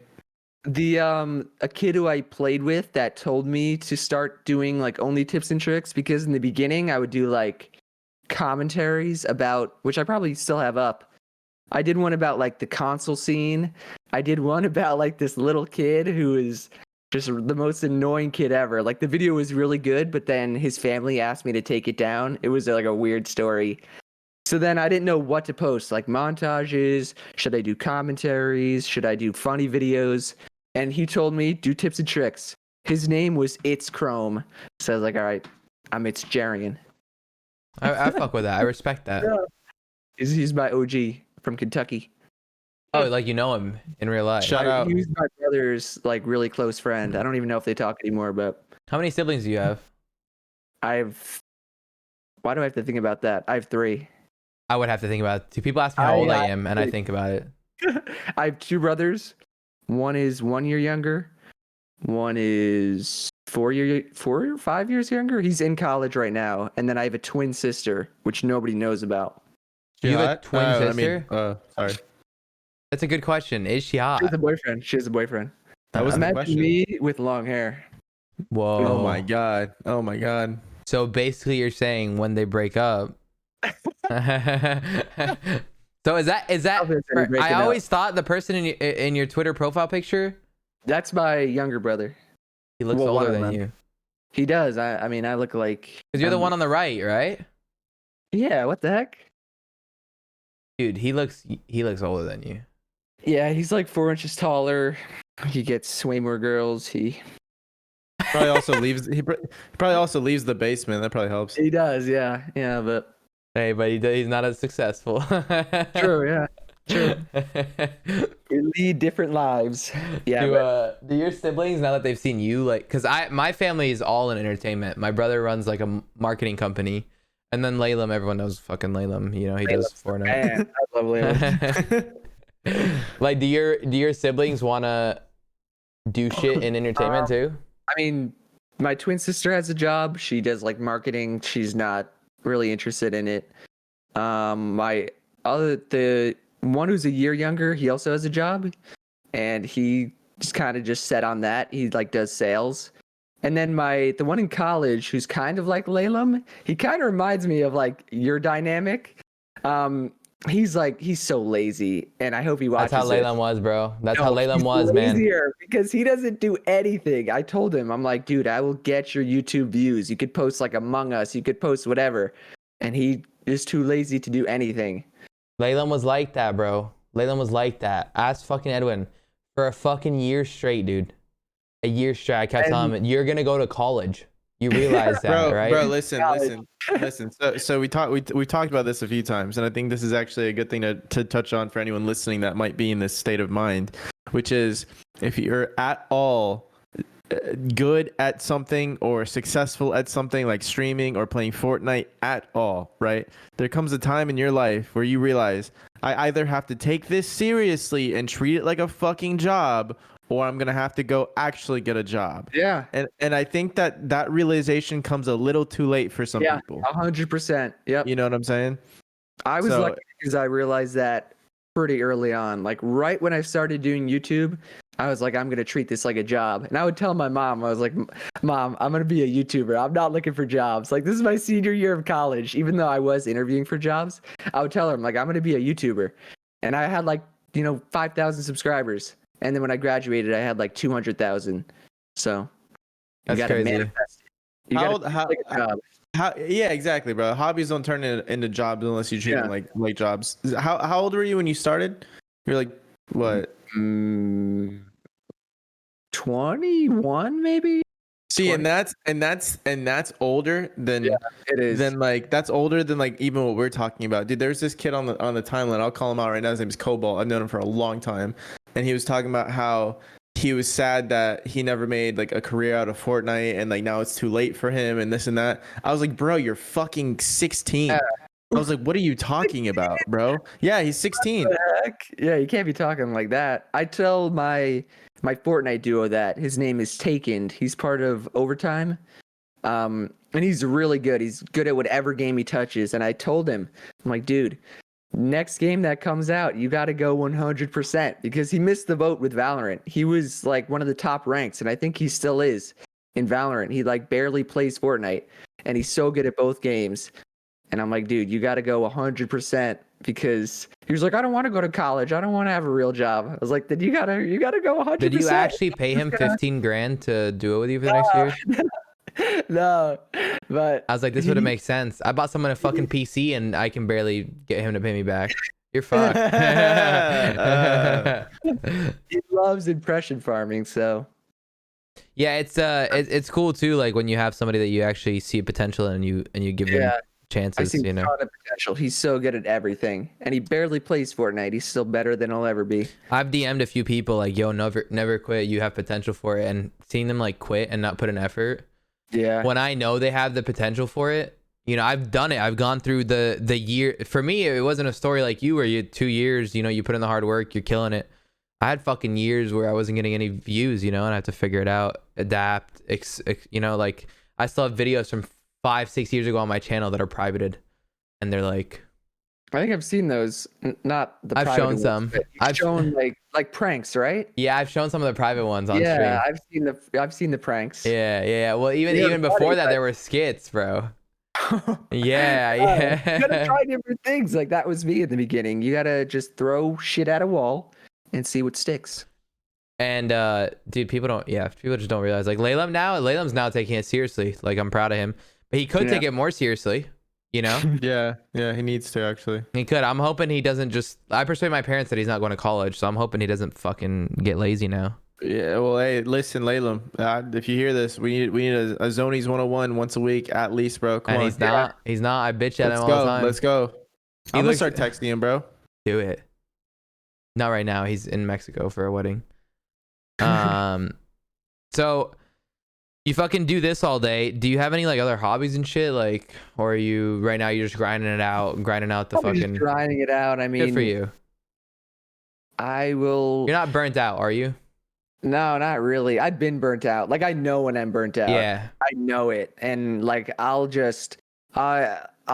the a kid who I played with that told me to start doing like only tips and tricks, because in the beginning I would do like commentaries about, which I probably still have up. I did one about like the console scene. I did one about like this little kid who is just the most annoying kid ever. Like the video was really good, but then his family asked me to take it down. It was like a weird story. So then I didn't know what to post, like montages. Should I do commentaries? Should I do funny videos? And he told me, do tips and tricks. His name was It's Chrome. So I was like, all right, I'm itsJerian. I fuck with that. I respect that. Yeah. He's my OG from Kentucky. Oh, like you know him in real life. Shout out. He was my brother's like really close friend. I don't even know if they talk anymore, but How many siblings do you have? why do I have to think about that? I have 3. I would have to think about it. Two people ask me how old I am, and I think about it. I have 2 brothers. One is 1 year younger. One is 4 or 5 years younger. He's in college right now. And then I have a twin sister, which nobody knows about. You have a hot? twin sister? Sorry. That's a good question. Is she hot? She has a boyfriend. She has a boyfriend. That wasn't the Imagine question. me with long hair. Whoa. Oh my god. Oh my god. So basically, you're saying when they break up. So is that? I always thought the person in your Twitter profile picture, That's my younger brother. he looks Well, one older of than them. you. He does. I mean, I look like. Because you're the one on the right, right? Yeah. What the heck? Dude, he looks older than you. Yeah, he's like 4 inches taller. He gets way more girls. He Probably also leaves. He probably also leaves the basement. That probably helps. does. Yeah. Yeah. But Hey, but he's not as successful. true. Yeah. True. We lead different lives. Yeah. Do your siblings, now that they've seen you, like, because my family is all in entertainment. My brother runs like a marketing company, and then Laylam, everyone knows fucking Laylam. You know, he does Fortnite. Man, I love Layla. Like, do your siblings want to do shit in entertainment too? I mean, my twin sister has a job. She does like marketing. She's not really interested in it. The one who's a year younger, he also has a job, and he just kind of just set on that. He like does sales. And then the one in college who's kind of like Laylam, he kind of reminds me of like your dynamic. He's so lazy, and I hope he watches. That's how Laylam was, bro. That's how Laylam was, man. Because he doesn't do anything. I told him, I'm like, dude, I will get your YouTube views. You could post like Among Us, you could post whatever, and he is too lazy to do anything. Laylam was like that, bro. Laylam was like that. Ask fucking Edwin for a fucking year straight, dude. A year straight. I kept telling him, you're gonna go to college. You realize that, right? Bro, listen. So we talked about this a few times, and I think this is actually a good thing to touch on for anyone listening that might be in this state of mind, which is if you're at all good at something or successful at something like streaming or playing Fortnite at all, right? There comes a time in your life where you realize I either have to take this seriously and treat it like a fucking job, or I'm gonna have to go actually get a job. Yeah. And I think that realization comes a little too late for some people. 100%. Yep. You know what I'm saying? I was lucky because I realized that pretty early on. Like right when I started doing YouTube, I was like, I'm gonna treat this like a job. And I would tell my mom, I was like, Mom, I'm gonna be a YouTuber. I'm not looking for jobs. Like this is my senior year of college. Even though I was interviewing for jobs, I would tell her, I'm like, I'm gonna be a YouTuber. And I had like, 5,000 subscribers. And then when I graduated, I had like 200,000. So that's crazy. Manifest. Yeah, exactly, bro. Hobbies don't turn into jobs unless you treat them like jobs. How old were you when you started? You're like what? 21 maybe. See, 20. and that's older than it is. That's older than like even what we're talking about, dude. There's this kid on the timeline. I'll call him out right now. His name is Cobalt. I've known him for a long time, and he was talking about how he was sad that he never made like a career out of Fortnite, and like now it's too late for him, and this and that. I was like, bro, you're fucking 16. I was like, what are you talking about, bro? Yeah, he's 16. What the heck? Yeah, you can't be talking like that. I tell my Fortnite duo that his name is Taken. He's part of Overtime. And he's really good. He's good at whatever game he touches. And I told him, I'm like, dude, next game that comes out, you got to go 100% because he missed the boat with Valorant. He was like one of the top ranks, and I think he still is in Valorant. He like barely plays Fortnite, and he's so good at both games. And I'm like, dude, you got to go 100% because he was like, I don't want to go to college. I don't want to have a real job. I was like, then you gotta go 100%. Did you actually pay him 15 grand to do it with you for the next year? No, but I was like, this would have made sense. I bought someone a fucking PC and I can barely get him to pay me back. You're fucked. He loves impression farming, so yeah, it's cool too. Like when you have somebody that you actually see potential in and you give them chances. I see a ton of potential. He's so good at everything, and he barely plays Fortnite. He's still better than he'll ever be. I've DM'd a few people like, yo, never quit. You have potential for it, and seeing them like quit and not put an effort. Yeah. When I know they have the potential for it, I've done it. I've gone through the year. For me, it wasn't a story like you where you 2 years, you put in the hard work, you're killing it. I had fucking years where I wasn't getting any views, and I had to figure it out, adapt, like I still have videos from 5-6 years ago on my channel that are privated, and they're like, I think I've seen those. Not the I've shown some. I've shown like pranks, right? Yeah, I've shown some of the private ones on stream. Yeah, I've seen the pranks. Yeah. Well, even before that, there were skits, bro. Yeah. You gotta try different things. Like that was me in the beginning. You gotta just throw shit at a wall and see what sticks. And dude, people just don't realize. Like Laylam's now taking it seriously. Like I'm proud of him, but he could take it more seriously. Yeah, he needs to actually. He could. I'm hoping he doesn't just. I persuade my parents that he's not going to college, so I'm hoping he doesn't fucking get lazy now. Yeah. Well, hey, listen, Laylam. If you hear this, we need a Zonies 101 once a week at least, bro. Come on. He's not. He's not. I bitch at him all the time. Let's go. I'm gonna start texting him, bro. Do it. Not right now. He's in Mexico for a wedding. So you fucking do this all day. Do you have any like other hobbies and shit, like, or are you right now you're just grinding out the fucking just grinding it out? I mean, good for you. I will. You're not burnt out, are you? No, not really. I've been burnt out. Like I know when I'm burnt out. Yeah. I know it. And like I'll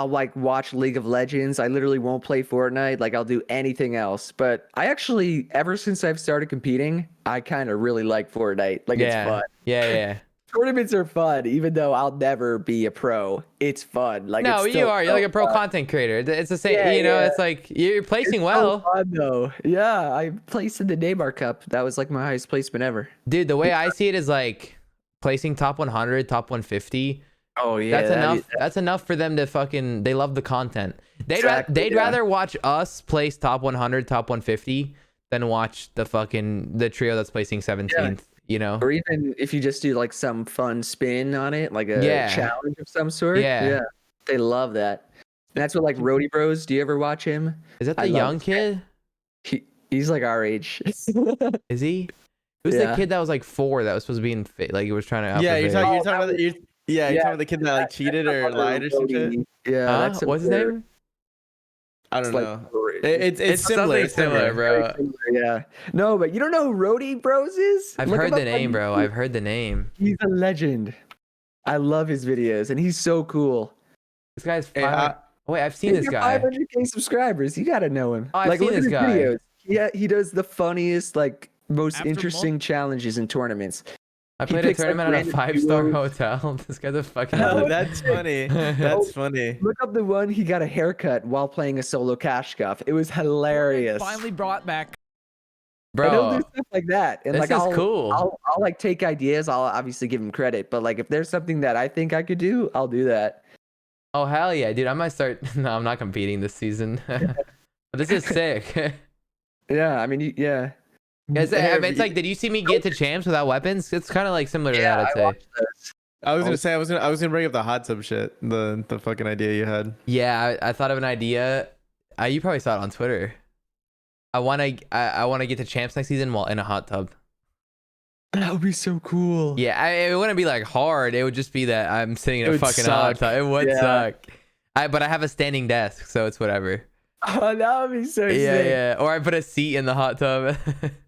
like watch League of Legends. I literally won't play Fortnite. Like I'll do anything else. But I actually ever since I've started competing, I kind of really like Fortnite. Like it's fun. Yeah. Tournaments are fun, even though I'll never be a pro. It's fun. Like No, it's you still are. You're like a pro content creator. It's the same. Yeah, you know, yeah. it's like you're placing It's well. so fun though. Yeah, I placed in the Neymar Cup. That was like my highest placement ever. Dude, the way I see it is like placing top 100, top 150. Oh yeah, That's enough. That's enough for them to fucking. They love the content. They'd Exactly, rather watch us place top 100, top 150 than watch the trio that's placing 17th. You know. Or even if you just do like some fun spin on it, like a Yeah. challenge of some sort. Yeah. They love that. And that's what like Roadie Bros. Do you ever watch him? Is that I the love young this kid? He's like our age. Is he? Who's the Yeah. kid that was like 4 that was supposed to be in like he was trying to? Yeah, you're outperform? talking, Oh, you're talking that about the, you're, yeah, you're talking about the kid that like cheated or lied or some shit. Yeah, Huh? that's What's his name? I don't like, know. It's something similar. similar, bro. Yeah. No, but you don't know who Roadie Bros is? I've Look heard him the up on name, bro. YouTube. I've heard the name. He's a legend. I love his videos, and he's so cool. This guy's Hey, 500. Oh, wait, I've seen He's this got guy. 500K subscribers. You gotta know him. Oh, I've like, seen look at this his guy. videos. Yeah, he does the funniest, like, most After interesting challenges in tournaments. I He played a picks, like, tournament at a random 5-star duos. hotel. This guy's a fucking. Oh, That's funny. That's funny. Look up the one he got a haircut while playing a solo cash cuff. It was hilarious. Finally brought back. And he'll Bro, do stuff like that. And this like is I'll, cool. I'll like take ideas. I'll obviously give him credit, but like if there's something that I think I could do, I'll do that. Oh, hell yeah, dude. I might start. No, I'm not competing this season. But this is sick. Yeah, I mean, yeah. It's like, did you see me get to champs without weapons? It's kind of like similar to that, I I'd say. watched those. I was gonna say I was gonna bring up the hot tub shit. The fucking idea you had. Yeah, I thought of an idea. You probably saw it on Twitter. I wanna get to champs next season while in a hot tub. That would be so cool. Yeah, it wouldn't be like hard. It would just be that I'm sitting in It a would fucking hot suck. tub. It would Yeah. suck. But I have a standing desk, so it's whatever. Oh, that would be so Yeah, sick. yeah. Or I put a seat in the hot tub.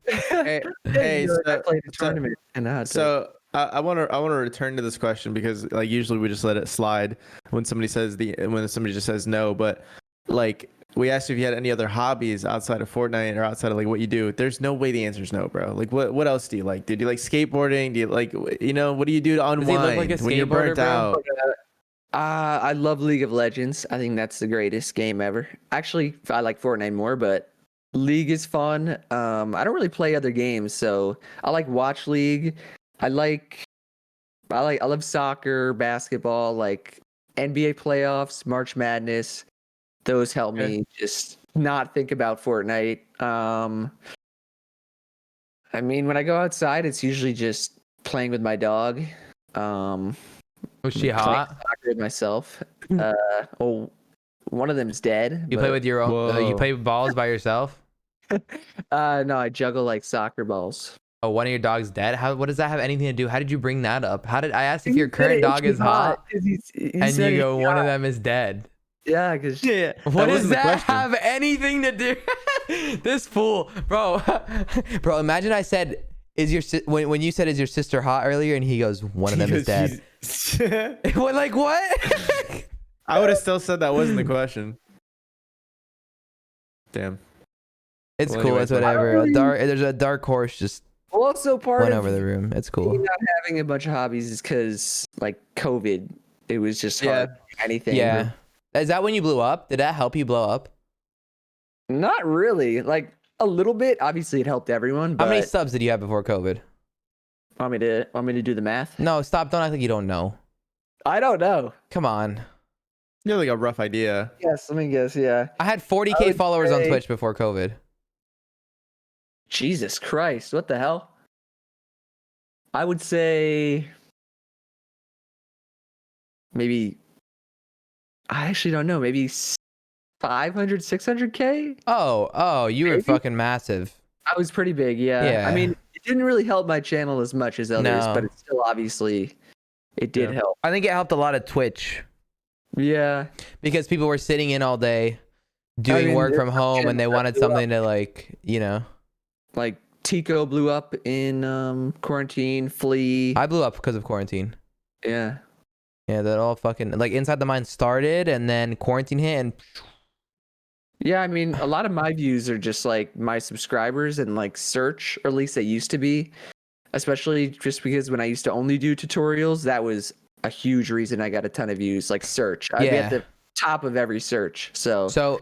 Hey, Hey, so- I played a so- tournament in a hot tub. So I want to return to this question because like usually we just let it slide when somebody just says no, but like we asked you if you had any other hobbies outside of Fortnite or outside of like what you do. There's no way the answer is no, bro. Like what else do you like? Do you like skateboarding? Do you like what do you do to he look unwind like a when you're skateboarder, burnt bro? out? I love League of Legends. I think that's the greatest game ever. Actually, I like Fortnite more, but League is fun. I don't really play other games, so I like watch League. I love soccer, basketball, like NBA playoffs, March Madness. Those help me just not think about Fortnite. I mean, when I go outside, it's usually just playing with my dog. Was she playing hot? soccer with myself. One of them's dead. You play with your own. You Whoa. play balls by yourself? No, I juggle like soccer balls. Oh, one of your dogs dead? What does that have anything to do? How did you bring that up? How did I asked if your current dog is hot, 'cause he and said you go he's one hot. of them is dead? Yeah, because Yeah. What does wasn't the that question. have anything to do? This fool, bro. Bro, imagine I said, "Is your when you said is your sister hot earlier?" And he goes, "One of them is dead." What? Like what? I would have still said that wasn't the question. Damn. It's Well, cool. anyways, It's whatever. really- There's a dark horse just also part went of over the room. It's me cool. not having a bunch of hobbies is because like COVID. It was just Yeah. hard. to do anything. Yeah. Is that when you blew up? Did that help you blow up? Not really. Like a little bit. Obviously, it helped everyone. But How many subs did you have before COVID? want me to do the math? No, stop. Don't act like you don't know. I don't know. Come on. You have like a rough idea. Yes, let me guess. Yeah. I had I 40K would followers on say- Twitch before COVID. Jesus Christ, what the hell? I would say maybe I actually don't know, maybe 500, 600K? Oh, you were Maybe? fucking massive. I was pretty big, yeah. Yeah. I mean, it didn't really help my channel as much as others, No. but it still obviously it did Yeah. help. I think it helped a lot of Twitch Yeah. because people were sitting in all day doing mean, work there's from some home and they channels that wanted blew up. something to like, you know. Like Tico blew up in quarantine. Flea. I blew up because of quarantine. Yeah. Yeah, that all fucking like Inside the Mind started and then quarantine hit and Yeah, I mean, a lot of my views are just like my subscribers and like search, or at least they used to be. Especially just because when I used to only do tutorials, that was a huge reason I got a ton of views. Like search, I'd be at the top of every search. So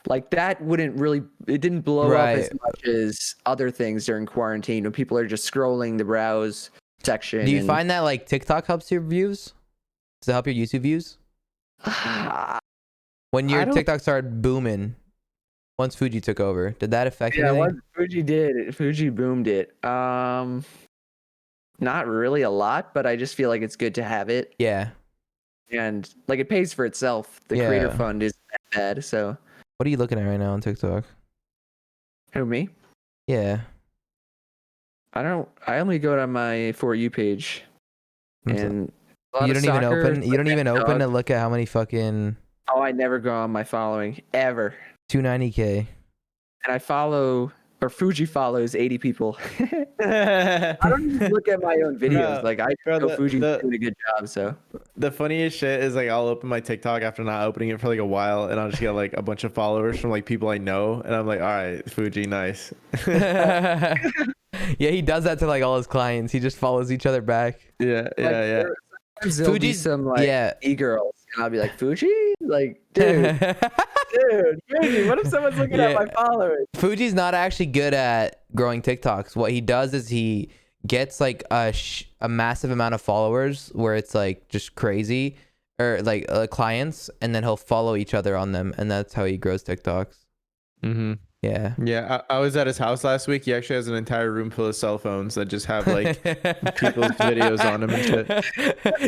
like that wouldn't really, it didn't blow up as much as other things during quarantine when people are just scrolling the browse section. Do you find that like TikTok helps your views? Does it help your YouTube views? When your TikTok started booming, once Fuji took over, did that affect anything? Yeah, once Fuji did it, Fuji boomed it. Not really a lot, but I just feel like it's good to have it. Yeah. And like it pays for itself. The creator fund isn't that bad. So what are you looking at right now on TikTok? Who, me? Yeah. I only go to my For You page. And you don't even open to look at how many fucking... Oh, I never go on my following ever. 290K. And I follow, or Fuji follows 80 people. I don't even look at my own videos. No, like I know Fuji's doing a good job. So the funniest shit is like I'll open my TikTok after not opening it for like a while, and I'll just get like a bunch of followers from like people I know, and I'm like, all right, Fuji, nice. Yeah, he does that to like all his clients. He just follows each other back. Yeah. Fuji's some like e-girls, and I'll be like, Fuji, like, dude, Fuji, what if someone's looking at my followers? Fuji's not actually good at growing TikToks. What he does is he gets like a massive amount of followers where it's like just crazy, or like clients, and then he'll follow each other on them, and that's how he grows TikToks. Yeah. I was at his house last week. He actually has an entire room full of cell phones that just have like people's videos on them and shit.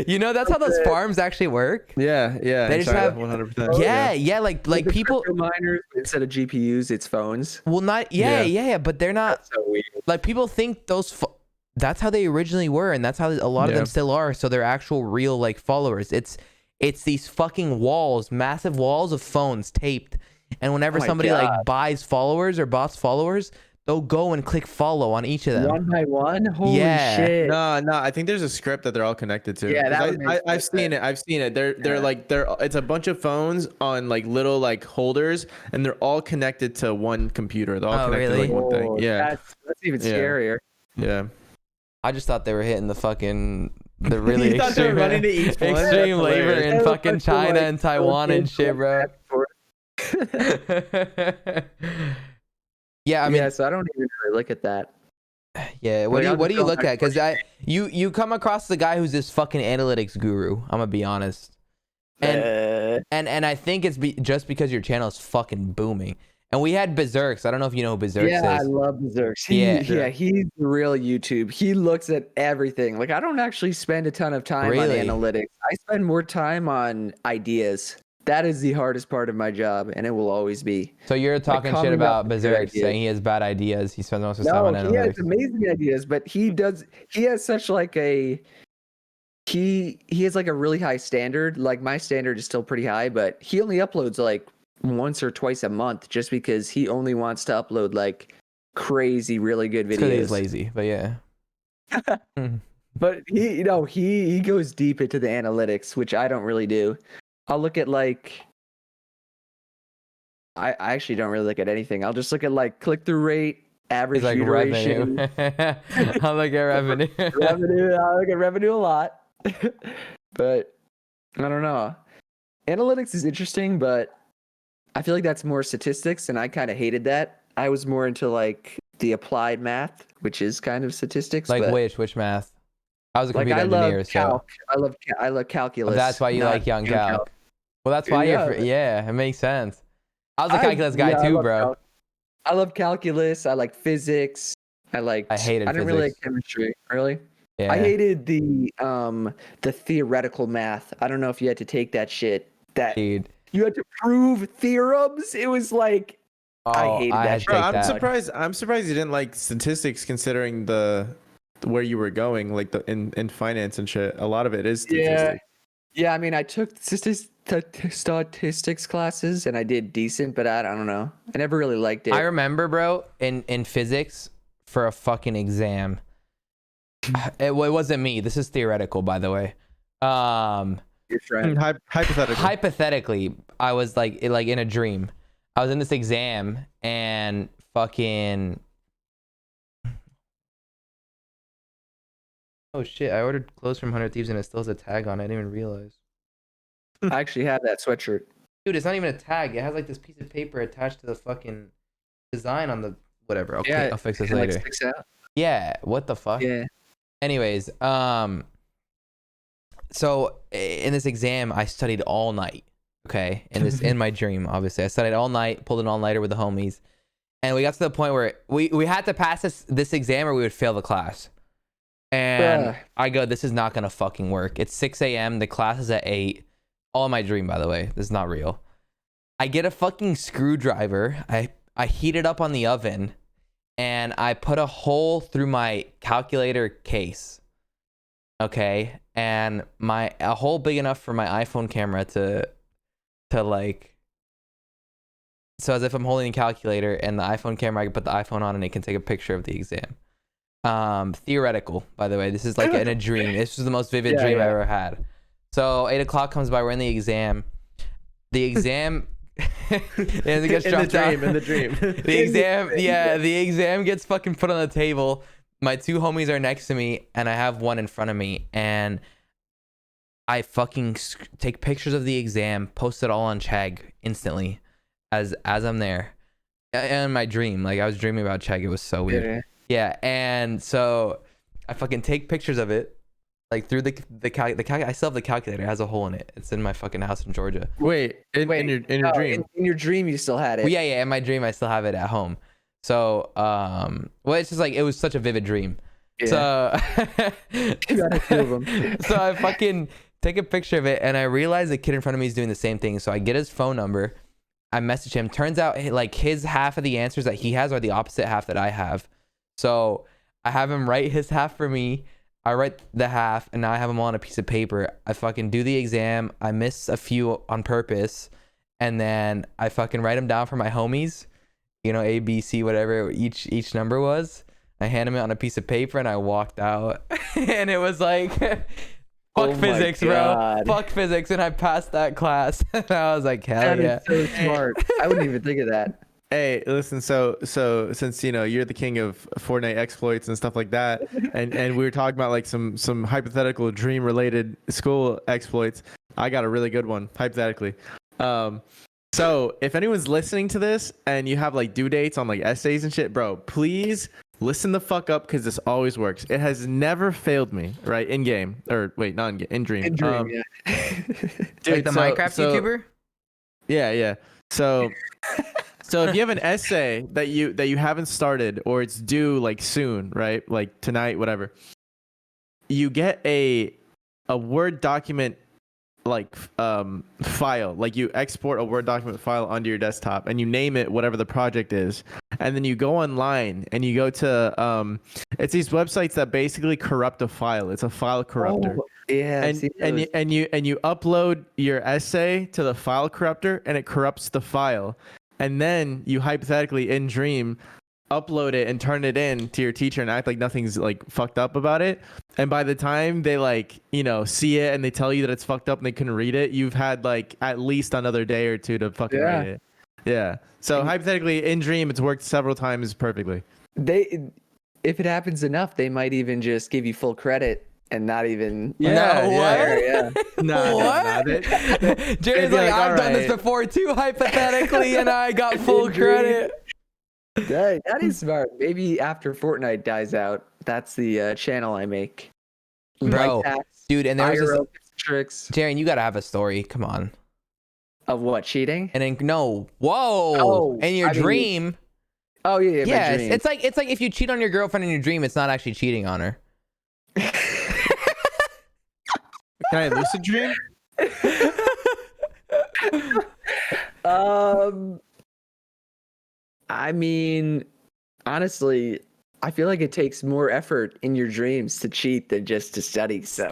You know, that's how those farms actually work. Yeah. They just have 100%. Yeah. Like people miners instead of GPUs, it's phones. Well, not but they're not. That's so weird. Like people think that's how they originally were, and that's how a lot of them still are. So they're actual real like followers. It's these fucking walls, massive walls of phones taped. And whenever somebody like buys followers or bots followers, they'll go and click follow on each of them. One by one? Holy shit. No, I think there's a script that they're all connected to. Yeah, I've seen it. They're it's a bunch of phones on like little like holders, and they're all connected to one computer. They're all connected to like one thing. Yeah. That's even scarier. Yeah. I just thought they were hitting the really extreme extreme labor in fucking China and Taiwan and shit, bro. Yeah, I mean, so I don't even really look at that. Yeah, what do you look at? Because you come across the guy who's this fucking analytics guru. I'm gonna be honest, and I think it's just because your channel is fucking booming. And we had Berserks. I don't know if you know who Berserks is. Yeah, I love Berserks. He's the real YouTube. He looks at everything. Like I don't actually spend a ton of time on analytics. I spend more time on ideas. That is the hardest part of my job, and it will always be. So you're talking shit about Berserk, saying he has bad ideas. He spends most of his time on analytics. He has amazing ideas, but he has such like he has like a really high standard. Like my standard is still pretty high, but he only uploads like once or twice a month just because he only wants to upload like crazy, really good videos. He's lazy, but yeah. But he goes deep into the analytics, which I don't really do. I'll look at like I actually don't really look at anything. I'll just look at like click-through rate, average like duration. Revenue. I'll look at revenue. I look at revenue a lot. But I don't know. Analytics is interesting, but I feel like that's more statistics, and I kind of hated that. I was more into like the applied math, which is kind of statistics. Like which math? I was a computer engineer, so I love calculus. Oh, that's why you like young calc. Well, that's why it makes sense. I was a calculus guy too, bro. I love calculus. I like physics. I hated physics. I didn't really like chemistry. Really? Yeah. I hated the theoretical math. I don't know if you had to take that shit. Dude. You had to prove theorems. It was like I hated that shit. Bro, I'm surprised you didn't like statistics, considering where you were going, like in finance and shit. A lot of it is statistics. Yeah. I mean, I took statistics classes and I did decent, but I don't know. I never really liked it. I remember, bro, in physics, for a fucking exam. It wasn't me. This is theoretical, by the way. You're right. Hypothetically, I was like in a dream. I was in this exam and fucking. Oh shit! I ordered clothes from 100 Thieves and it still has a tag on it. I didn't even realize. I actually have that sweatshirt. Dude, it's not even a tag. It has like this piece of paper attached to the fucking design on the whatever. Okay, yeah, I'll fix this later. Like sticks out. Yeah, what the fuck? Yeah. Anyways, so in this exam, I studied all night. Okay, in my dream, obviously, I studied all night, pulled an all-nighter with the homies, and we got to the point where we had to pass this exam or we would fail the class. And I go, this is not gonna fucking work. It's 6 a.m. The class is at 8. All in my dream, by the way. This is not real. I get a fucking screwdriver. I heat it up on the oven, and I put a hole through my calculator case. Okay, and a hole big enough for my iPhone camera to like. So as if I'm holding a calculator, and the iPhone camera, I can put the iPhone on, and it can take a picture of the exam. Theoretical, by the way. This is like in a dream. This was the most vivid dream I ever had. So 8 o'clock comes by. We're in the exam. The exam. It gets dropped out. In the dream. The exam. Yeah, the exam gets fucking put on the table. My two homies are next to me, and I have one in front of me, and I fucking take pictures of the exam, post it all on Chegg instantly, as I'm there, in my dream. Like I was dreaming about Chegg. It was so weird. Yeah, and so I fucking take pictures of it, like through the I still have the calculator. It has a hole in it. It's in my fucking house in Georgia. Wait, in your dream? In your dream, you still had it. Well, yeah. In my dream, I still have it at home. So, well, it's just like it was such a vivid dream. Yeah. So, you got a few of them. So I fucking take a picture of it, and I realize the kid in front of me is doing the same thing. So I get his phone number. I message him. Turns out, like his half of the answers that he has are the opposite half that I have. So I have him write his half for me. I write the half, and now I have them all on a piece of paper. I fucking do the exam. I miss a few on purpose, and then I fucking write them down for my homies. You know, A, B, C, whatever each number was. I hand him it on a piece of paper, and I walked out. And it was like, fuck physics, bro. Fuck physics, and I passed that class. And I was like, hell yeah. That is so smart. I wouldn't even think of that. Hey, listen, so since you're the king of Fortnite exploits and stuff like that, and we were talking about like some hypothetical dream related school exploits, I got a really good one, hypothetically. So if anyone's listening to this and you have like due dates on like essays and shit, bro, please listen the fuck up, because this always works. It has never failed me, right? In game, or wait, not in game, in dream. In dream, yeah. Dude, like the Minecraft YouTuber? Yeah. So if you have an essay that you haven't started, or it's due like soon, right? Like tonight, whatever. You get a Word document like file, like you export a Word document file onto your desktop, and you name it whatever the project is, and then you go online and you go to it's these websites that basically corrupt a file. It's a file corruptor. Oh, yeah. And you upload your essay to the file corruptor, and it corrupts the file. And then you hypothetically in dream upload it and turn it in to your teacher and act like nothing's like fucked up about it. And by the time they like, see it and they tell you that it's fucked up and they couldn't read it, you've had like at least another day or two to fucking read it. Yeah. So hypothetically in dream, it's worked several times perfectly. If it happens enough, they might even just give you full credit and not even. What? Not it. Jerian's like, I've done this before too, hypothetically, and I got full credit. That is smart. Maybe after Fortnite dies out, that's the channel I make. Bro, dude, and there's this tricks. Jerian, you gotta have a story. Come on. Of what, cheating? And then in your dream. Oh yeah. Yes, it's like if you cheat on your girlfriend in your dream, it's not actually cheating on her. Can I lucid dream? I mean, honestly, I feel like it takes more effort in your dreams to cheat than just to study. So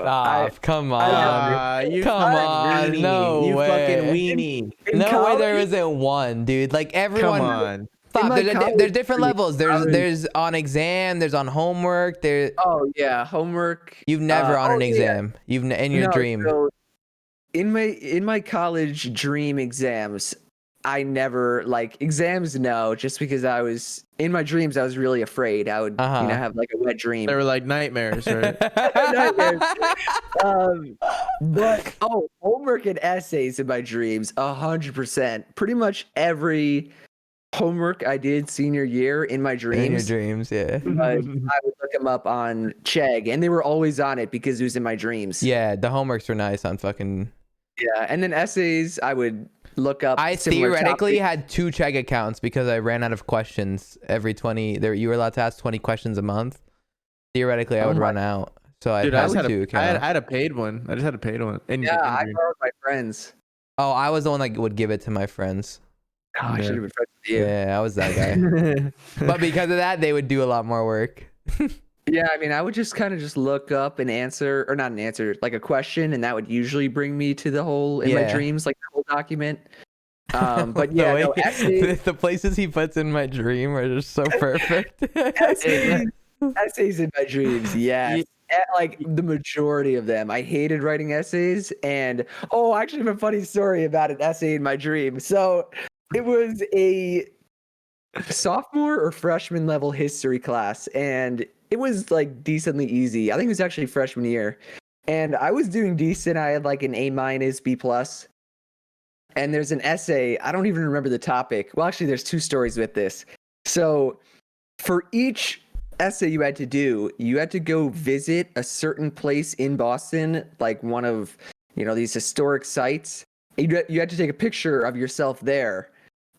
come on, you no you way, fucking weenie. No way, there isn't one, dude. Like everyone. Come on. Stop. my There's different college levels. There's on exam. There's on homework. Oh yeah, homework. You've never on an yeah. exam. In your No, dream. so in my college dream exams, I never like exams. No, just because I was in my dreams, I was really afraid. I would have like a wet dream. They were like nightmares, right? Nightmares. But homework and essays in my dreams, 100%. Pretty much every homework I did senior year in my dreams. In your dreams, yeah. I would look them up on Chegg, and they were always on it because it was in my dreams. Yeah, the homeworks were nice on fucking. Yeah, and then essays, I would look up. I theoretically had 2 Chegg accounts because I ran out of questions every 20. You were allowed to ask 20 questions a month. Theoretically, I would run out. So I had 2 accounts. I had a paid one. I just had a paid one. I borrowed my friends. Oh, I was the one that would give it to my friends. Oh, I should have been friends with you. Yeah, I was that guy. But because of that, they would do a lot more work. Yeah, I mean, I would just kind of just look up an answer, or not an answer, like a question, and that would usually bring me to the whole in my dreams, like the whole document. But yeah, the places he puts in my dream are just so perfect. Essays in my dreams, yes. Like the majority of them. I hated writing essays, and I actually have a funny story about an essay in my dream. So it was a sophomore or freshman level history class, and it was like decently easy. I think it was actually freshman year, and I was doing decent. I had like an A-, B+. And there's an essay. I don't even remember the topic. Well, actually, there's 2 stories with this. So for each essay you had to go visit a certain place in Boston, like one of these historic sites. You had to take a picture of yourself there.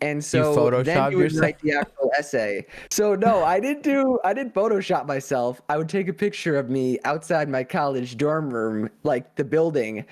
And so then you would write the actual essay. So no, I didn't Photoshop myself. I would take a picture of me outside my college dorm room, like the building,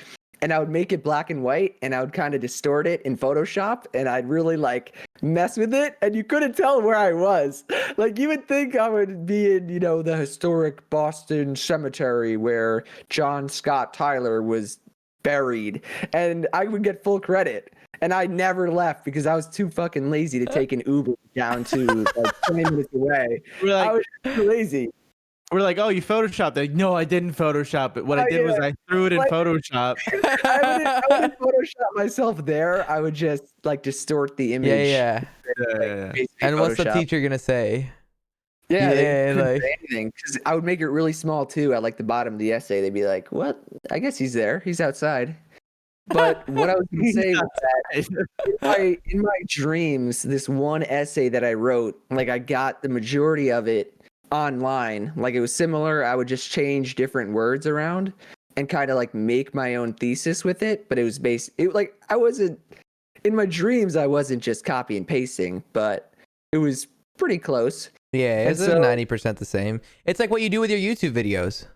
and I would make it black and white, and I would kind of distort it in Photoshop, and I'd really like mess with it, and you couldn't tell where I was. Like you would think I would be in, the historic Boston cemetery where John Scott Tyler was buried, and I would get full credit. And I never left because I was too fucking lazy to take an Uber down to like 20 minutes away. I was too lazy. We're like, oh, you photoshopped it. No, I didn't Photoshop it. What I did was I threw it in Photoshop. I wouldn't Photoshop myself there. I would just like distort the image. Yeah. And what's the teacher gonna say? Yeah, they couldn't say anything because I would make it really small too. At like the bottom of the essay, they'd be like, "What? I guess he's there. He's outside." But what I was going to say was that in my dreams, this one essay that I wrote, like I got the majority of it online. Like it was similar. I would just change different words around and kind of like make my own thesis with it. But it was I wasn't in my dreams. I wasn't just copy and pasting, but it was pretty close. Yeah, it's 90% the same. It's like what you do with your YouTube videos.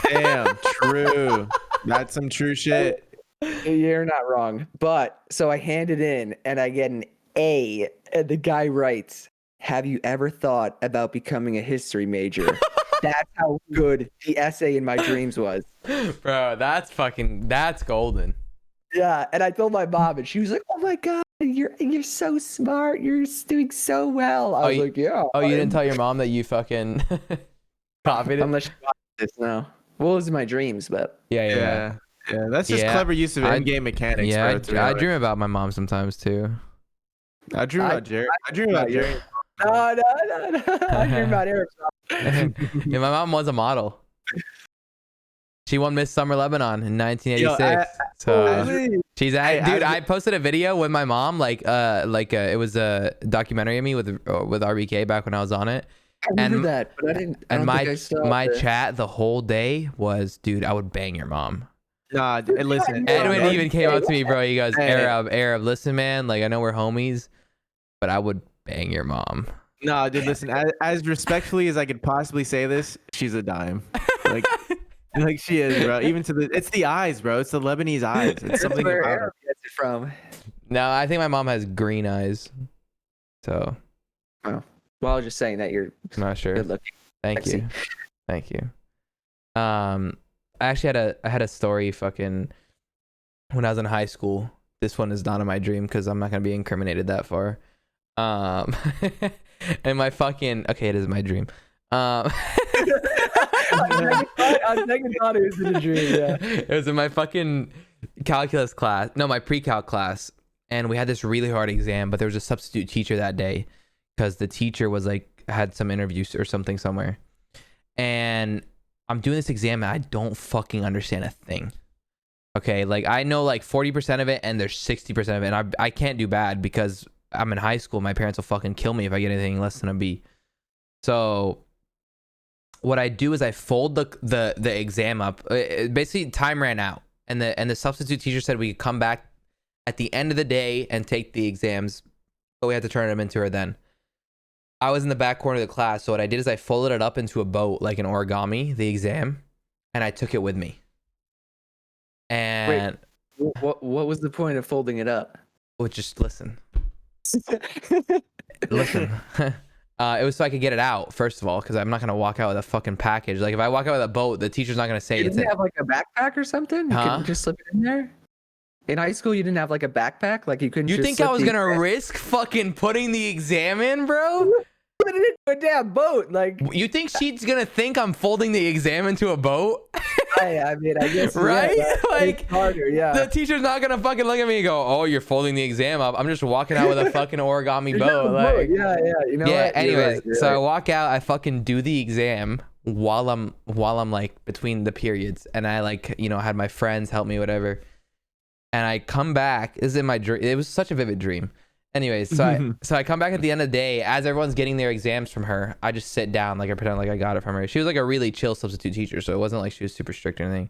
Damn, true. That's some true shit. You're not wrong. But so I hand it in and I get an A, and the guy writes, "Have you ever thought about becoming a history major?" That's how good the essay in my dreams was. Bro, that's golden. Yeah, and I told my mom, and she was like, "Oh my god, you're so smart. You're doing so well." I was like, "Yeah." Oh, you didn't tell your mom that you fucking copied it? Unless she watched this now. Well, it was in my dreams, but yeah. That's just clever use of in-game mechanics. Yeah, I dream about my mom sometimes too. I dream about Jerian. I dream about Jerian. No. I dream about Eric. Yeah, my mom was a model. She won Miss Summer Lebanon in 1986. She's dude. I posted a video with my mom, it was a documentary of me with RBK back when I was on it. I remember that, but I didn't. And my chat the whole day was, dude, I would bang your mom. Nah, listen. Edwin even came up to me, bro. He goes, Arab, listen, man. Like I know we're homies, but I would bang your mom. Nah, dude, listen. As respectfully as I could possibly say this, she's a dime. Like she is, bro. Even it's the eyes, bro. It's the Lebanese eyes. It's something where about Arab gets it from. No, I think my mom has green eyes. So. Oh. Well, I was just saying that you're not sure. Good looking. Thank you. I actually had a story fucking when I was in high school. This one is not in my dream because I'm not gonna be incriminated that far. Um, and my fucking okay, it is my dream. On second thought, it was in a dream. Yeah. It was in my fucking calculus class. No, my pre-calc class, and we had this really hard exam. But there was a substitute teacher that day because the teacher was like had some interviews or something somewhere, and I'm doing this exam and I don't fucking understand a thing. Okay, like I know like 40% of it and there's 60% of it, and I can't do bad because I'm in high school. My parents will fucking kill me if I get anything less than a B. So what I do is I fold the exam up. Basically, time ran out, and the substitute teacher said we could come back at the end of the day and take the exams, but we had to turn them into her then. I was in the back corner of the class, so what I did is I folded it up into a boat, like an origami, the exam, and I took it with me. And wait, what was the point of folding it up? well, just listen. Listen. It was so I could get it out, first of all, because I'm not going to walk out with a fucking package. Like, if I walk out with a boat, the teacher's not going to say You it's didn't have like a backpack or something? You Huh? couldn't just slip it in there? In high school, you didn't have like a backpack? Like you couldn't You just think slip I was the going to exam- risk fucking putting the exam in, bro? Put it into a damn boat. Like, You think she's going to think I'm folding the exam into a boat? I mean, I guess. Right? Yeah, Like, it's harder, yeah. The teacher's not going to fucking look at me and go, oh, you're folding the exam up. I'm just walking out with a fucking origami You're boat. down the Like, yeah. You know yeah, what? You're anyways, right, you're so I right. walk out, I fucking do the exam while I'm like between the periods, and I like, you know, had my friends help me, whatever. And I come back, this is in my dream. It was such a vivid dream. Anyways, so I come back at the end of the day as everyone's getting their exams from her. I just sit down, like I pretend like I got it from her. She was like a really chill substitute teacher, so it wasn't like she was super strict or anything.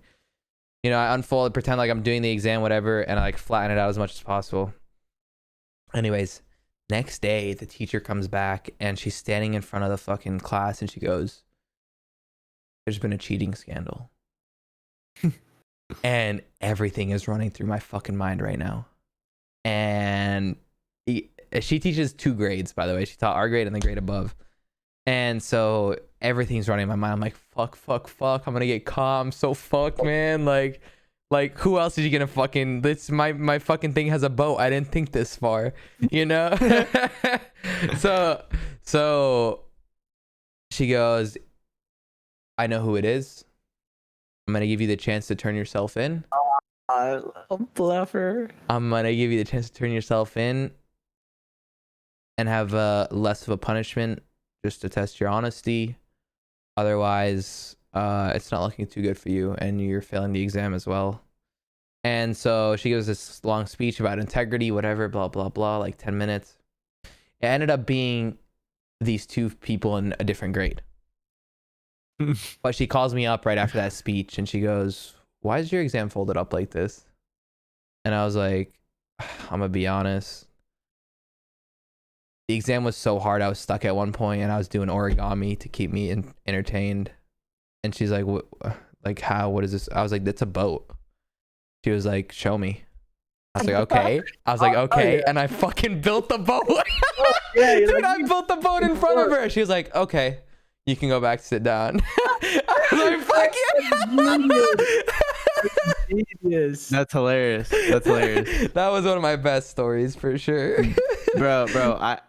You know, I unfold, pretend like I'm doing the exam, whatever, and I like flatten it out as much as possible. Anyways, next day the teacher comes back and she's standing in front of the fucking class and she goes, "There's been a cheating scandal." And everything is running through my fucking mind right now. And she teaches 2 grades, by the way. She taught our grade and the grade above. And so everything's running in my mind. I'm like, fuck. I'm gonna get caught. I'm so fucked, man. Like who else is you gonna fucking? This my fucking thing has a boat. I didn't think this far, you know. so she goes, "I know who it is. I'm gonna give you the chance to turn yourself in. A bluffer. I'm gonna give you the chance to turn yourself in and have less of a punishment just to test your honesty. Otherwise, it's not looking too good for you and you're failing the exam as well." And so she gives this long speech about integrity, whatever, blah, blah, blah, like 10 minutes. It ended up being these 2 people in a different grade. But she calls me up right after that speech and she goes, "Why is your exam folded up like this?" And I was like, "I'm gonna be honest. The exam was so hard. I was stuck at one point and I was doing origami to keep me entertained." And she's like, "What? Like how? What is this?" I was like, "That's a boat." She was like, "Show me." I was like, "Okay." I was like, "Okay." yeah. And I fucking built the boat. Yeah, you're Dude, like, I built the boat in front of her. She was like, "Okay, you can go back to sit down." I was like, "Fuck yeah." Genius. That's hilarious. That's hilarious. That was one of my best stories for sure. bro. I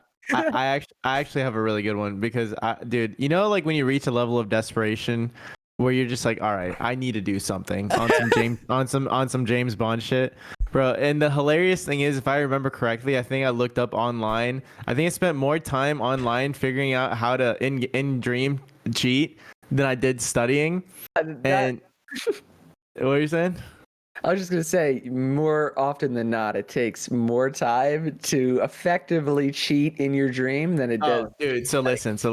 actually have a really good one because dude, you know, like when you reach a level of desperation where you're just like, all right, I need to do something on some James Bond shit, bro. And the hilarious thing is, if I remember correctly, I think I looked up online. I think I spent more time online figuring out how to in dream cheat than I did studying. And what are you saying? I was just gonna say, more often than not, it takes more time to effectively cheat in your dream than it does. Oh, dude. So listen. So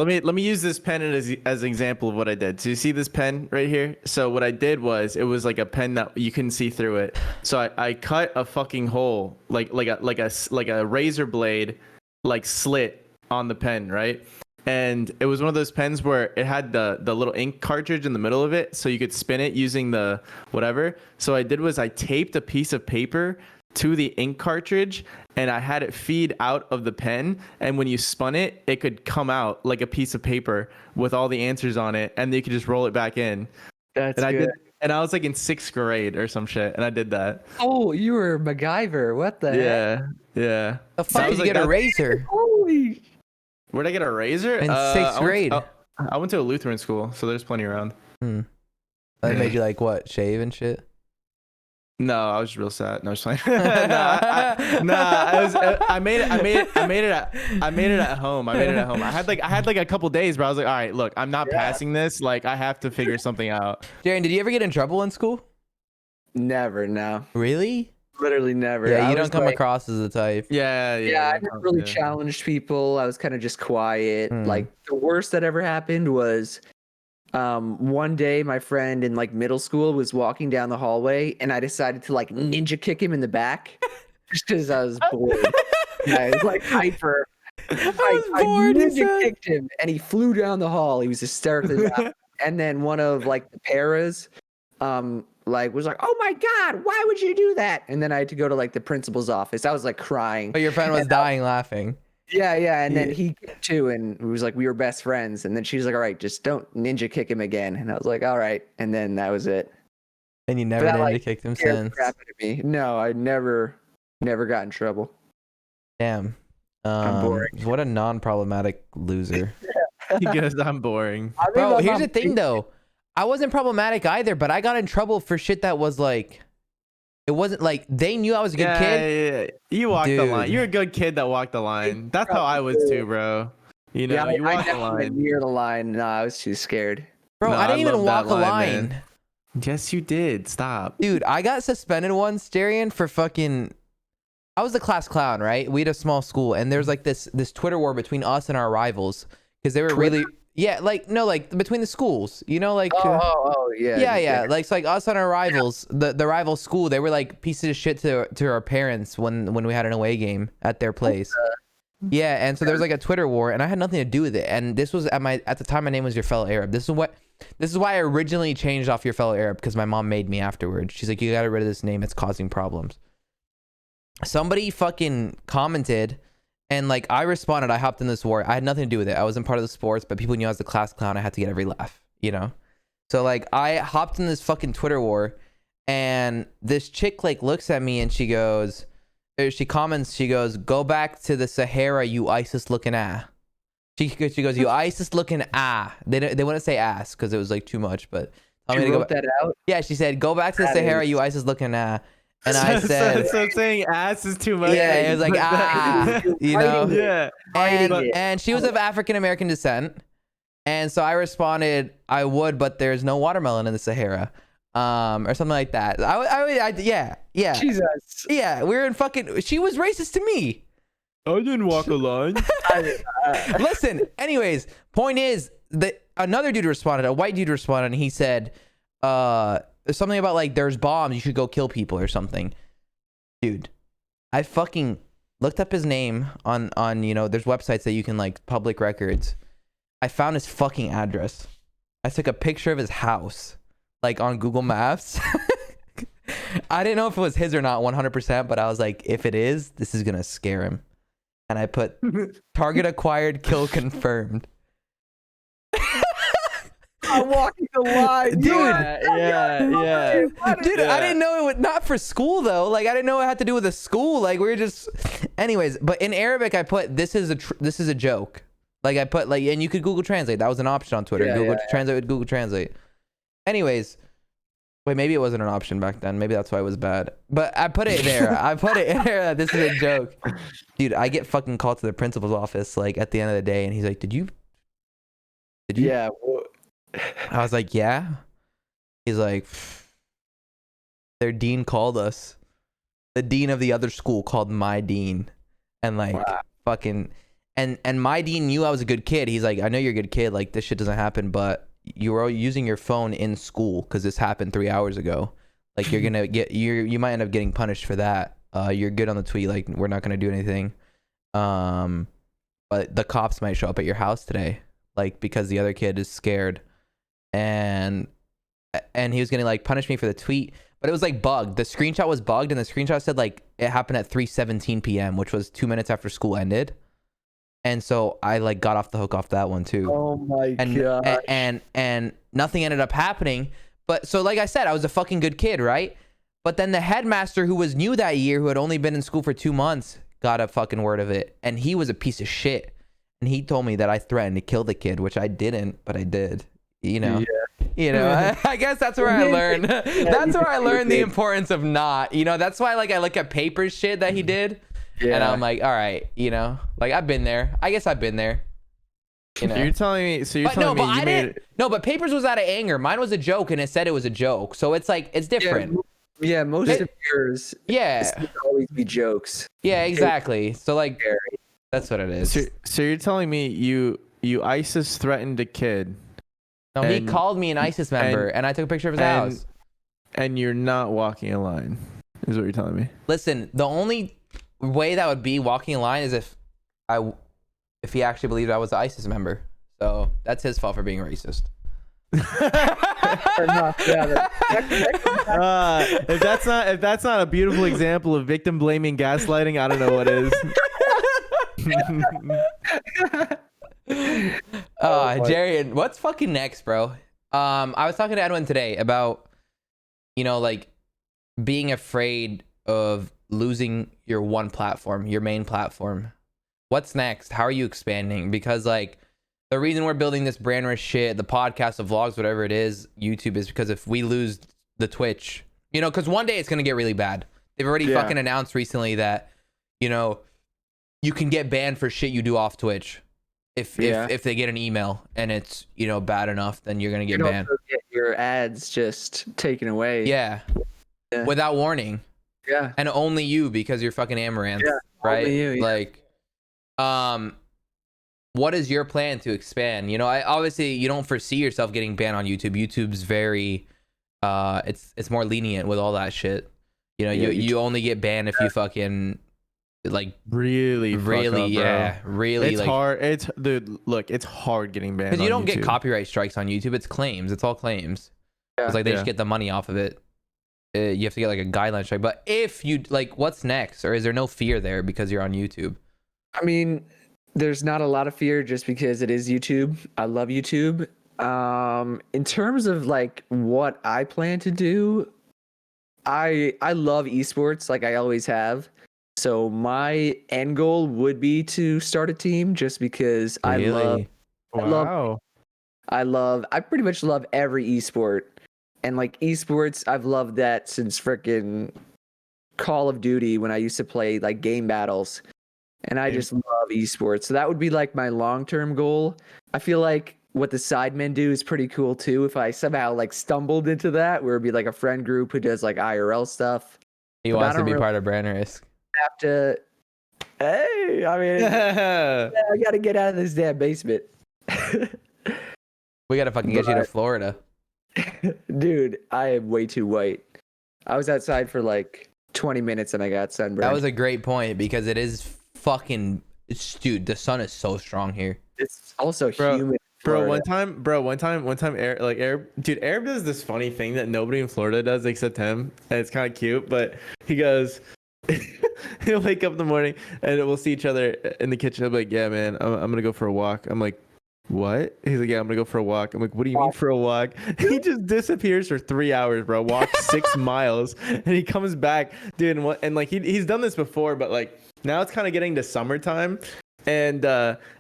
let me use this pen as an example of what I did. So you see this pen right here? So what I did was, it was like a pen that you couldn't see through it. So I cut a fucking hole, like a razor blade, like slit on the pen, right? And it was one of those pens where it had the little ink cartridge in the middle of it, so you could spin it using the whatever. So what I did was I taped a piece of paper to the ink cartridge, and I had it feed out of the pen. And when you spun it, it could come out like a piece of paper with all the answers on it, and you could just roll it back in. That's And good. I was like in 6th grade or some shit, and I did that. Oh, you were MacGyver. What the heck? Yeah. The fuck That did was you like get a that- razor Holy. Where'd I get a razor? in sixth grade? I went to a Lutheran school, so there's plenty around. That made you like what? Shave and shit? No, I was real sad. No, I was playing. I made it at home. I had like a couple days, but I was like, all right, look, I'm not passing this. Like, I have to figure something out. Jerian, did you ever get in trouble in school? Never, no. Really? Literally never. Yeah, I you don't was come like, across as the type. Yeah. Yeah, I never really challenged people. I was kind of just quiet. Like the worst that ever happened was one day my friend in like middle school was walking down the hallway and I decided to like ninja kick him in the back just because I was bored. I was like hyper. I ninja kicked him and he flew down the hall. He was hysterically laughing. And then one of like the paras like was like, "Oh my god, why would you do that?" And then I had to go to like the principal's office. I was like crying. But your friend was dying laughing. Yeah. And then he came too, and it was like we were best friends. And then she was like, "All right, just don't ninja kick him again." And I was like, "All right." And then that was it. And you never ninja kicked him since. Crap out of me. No, I never got in trouble. Damn. I'm boring. What a non-problematic loser. He goes, I'm boring. Bro, here's the thing though. I wasn't problematic either, but I got in trouble for shit that was like, it wasn't like they knew I was a good kid. Yeah. You walked the Dude. line. You're a good kid that walked the line. That's how I was too, bro. You know, you walked the line. Near the line. No, I was too scared. Bro, No, I didn't even love walk that a line, line. Yes, you did. Stop. Dude, I got suspended once, Jerian, for fucking. I was the class clown, right? We had a small school, and there's like this Twitter war between us and our rivals because they were really. Yeah, like no, like between the schools, you know, like yeah. Like it's like us and our rivals, the rival school, they were like pieces of shit to our parents when we had an away game at their place. Yeah, and so there was like a Twitter war, and I had nothing to do with it. And this was at the time my name was Your Fellow Arab. This is why I originally changed off Your Fellow Arab, because my mom made me afterwards. She's like, you got to get rid of this name, it's causing problems. Somebody fucking commented. And like I responded, I hopped in this war. I had nothing to do with it. I wasn't part of the sports, but people knew I was the class clown. I had to get every laugh, you know? So like I hopped in this fucking Twitter war, and this chick like looks at me and she goes, she comments, she goes, "Go back to the Sahara, you ISIS looking ah." She goes, "You ISIS looking ah." They wouldn't say ass because it was like too much, but I'm gonna wrote that out. Yeah, she said, "Go back to the Sahara, you ISIS looking ah." And I said, so saying ass is too much. Yeah, it was like, you know? Yeah. And she was of African American descent. And so I responded, I would, but there's no watermelon in the Sahara. Or something like that. Yeah. Jesus. Yeah, we were in fucking, she was racist to me. I didn't walk a line. Listen, anyways, point is that another dude responded, a white dude responded, and he said, something about like there's bombs, you should go kill people or something. Dude, I fucking looked up his name on you know, there's websites that you can like public records. I found his fucking address. I took a picture of his house like on Google Maps. I didn't know if it was his or not 100%, but I was like, if it is, this is gonna scare him. And I put target acquired, kill confirmed. I'm walking the line, dude. Yeah. Dude, I didn't know it would, not for school though. Like I didn't know it had to do with a school. Like we were just, anyways. But in Arabic, I put this is a joke. Like I put like, and you could Google Translate. That was an option on Twitter. Translate with Google Translate. Anyways, wait, maybe it wasn't an option back then. Maybe that's why it was bad. But I put it there. I put it in there that this is a joke. Dude, I get fucking called to the principal's office like at the end of the day, and he's like, "Did you?" Yeah. I was like, yeah. He's like, their dean called us. The dean of the other school called my dean. And like, fucking, and my dean knew I was a good kid. He's like, I know you're a good kid. Like, this shit doesn't happen, but you were using your phone in school because this happened 3 hours ago. Like, you're gonna get, you might end up getting punished for that. You're good on the tweet. Like, we're not gonna do anything. But the cops might show up at your house today. Like, because the other kid is scared. And he was gonna like punish me for the tweet, but it was like bugged. The screenshot was bugged, and the screenshot said like it happened at 3:17 p.m., which was 2 minutes after school ended. And so I like got off the hook off that one too. Oh my god. And nothing ended up happening. But so like I said, I was a fucking good kid, right? But then the headmaster, who was new that year, who had only been in school for 2 months, got a fucking word of it, and he was a piece of shit. And he told me that I threatened to kill the kid, which I didn't, but I did. You know, I guess that's where I learned. That's where I learned the importance of not. You know, that's why like I look at Papers shit that he did, and I'm like, all right, you know, like I've been there. I guess I've been there. You know? So you're telling me? So you're telling me you made it? No, but Papers was out of anger. Mine was a joke, and it said it was a joke. So it's like it's different. Yeah, most of yours. Yeah, always be jokes. Yeah, exactly. So like, that's what it is. So you're telling me you ISIS threatened a kid? No, he called me an ISIS member, and I took a picture of his house. And you're not walking a line, is what you're telling me. Listen, the only way that would be walking a line is if he actually believed I was an ISIS member. So that's his fault for being racist. If that's not a beautiful example of victim blaming gaslighting, I don't know what is. Jerian, what's fucking next, bro? I was talking to Edwin today about, you know, like being afraid of losing your one platform, your main platform. What's next? How are you expanding? Because like the reason we're building this brand risk shit, the podcast, the vlogs, whatever it is, YouTube, is because if we lose the Twitch, you know, because one day it's gonna get really bad. They've already fucking announced recently that, you know, you can get banned for shit you do off Twitch. If they get an email and it's, you know, bad enough, then you're gonna get banned. Get your ads just taken away. Yeah. Without warning. Yeah. And only you, because you're fucking Amaranth. Yeah. Right. Only you, like, what is your plan to expand? You know, obviously you don't foresee yourself getting banned on YouTube. YouTube's very, it's more lenient with all that shit. You know, you only get banned if you fucking like really, up, really, it's like, hard. Dude, look, it's hard getting banned because you don't YouTube. get copyright strikes on YouTube. It's claims. It's all claims. It's like they just get the money off of it. You have to get like a guideline strike. But if you like, what's next? Or is there no fear there because you're on YouTube? I mean, there's not a lot of fear just because it is YouTube. I love YouTube. In terms of like what I plan to do, I love esports like I always have. So my end goal would be to start a team just because I pretty much love every esport. And like esports, I've loved that since freaking Call of Duty when I used to play like game battles. And I just love esports. So that would be like my long-term goal. I feel like what the Sidemen do is pretty cool too. If I somehow like stumbled into that, where it'd be like a friend group who does like IRL stuff. He wants to be part of brand risk. Have to. Hey, I mean, I gotta get out of this damn basement. We gotta fucking get you to Florida. Dude, I am way too white. I was outside for like 20 minutes and I got sunburned. That was a great point because it is fucking, dude, the sun is so strong here. It's also humid. One time, Arab does this funny thing that nobody in Florida does except him, and it's kind of cute. But he goes, he'll wake up in the morning and we'll see each other in the kitchen. He'll be like, "Yeah, man, I'm gonna go for a walk." I'm like, "What?" He's like, "Yeah, I'm gonna go for a walk." I'm like, "What do you mean for a walk?" He just disappears for 3 hours, bro. Walks 6 miles, and he comes back, dude. And like he's done this before, but like now it's kind of getting to summertime. And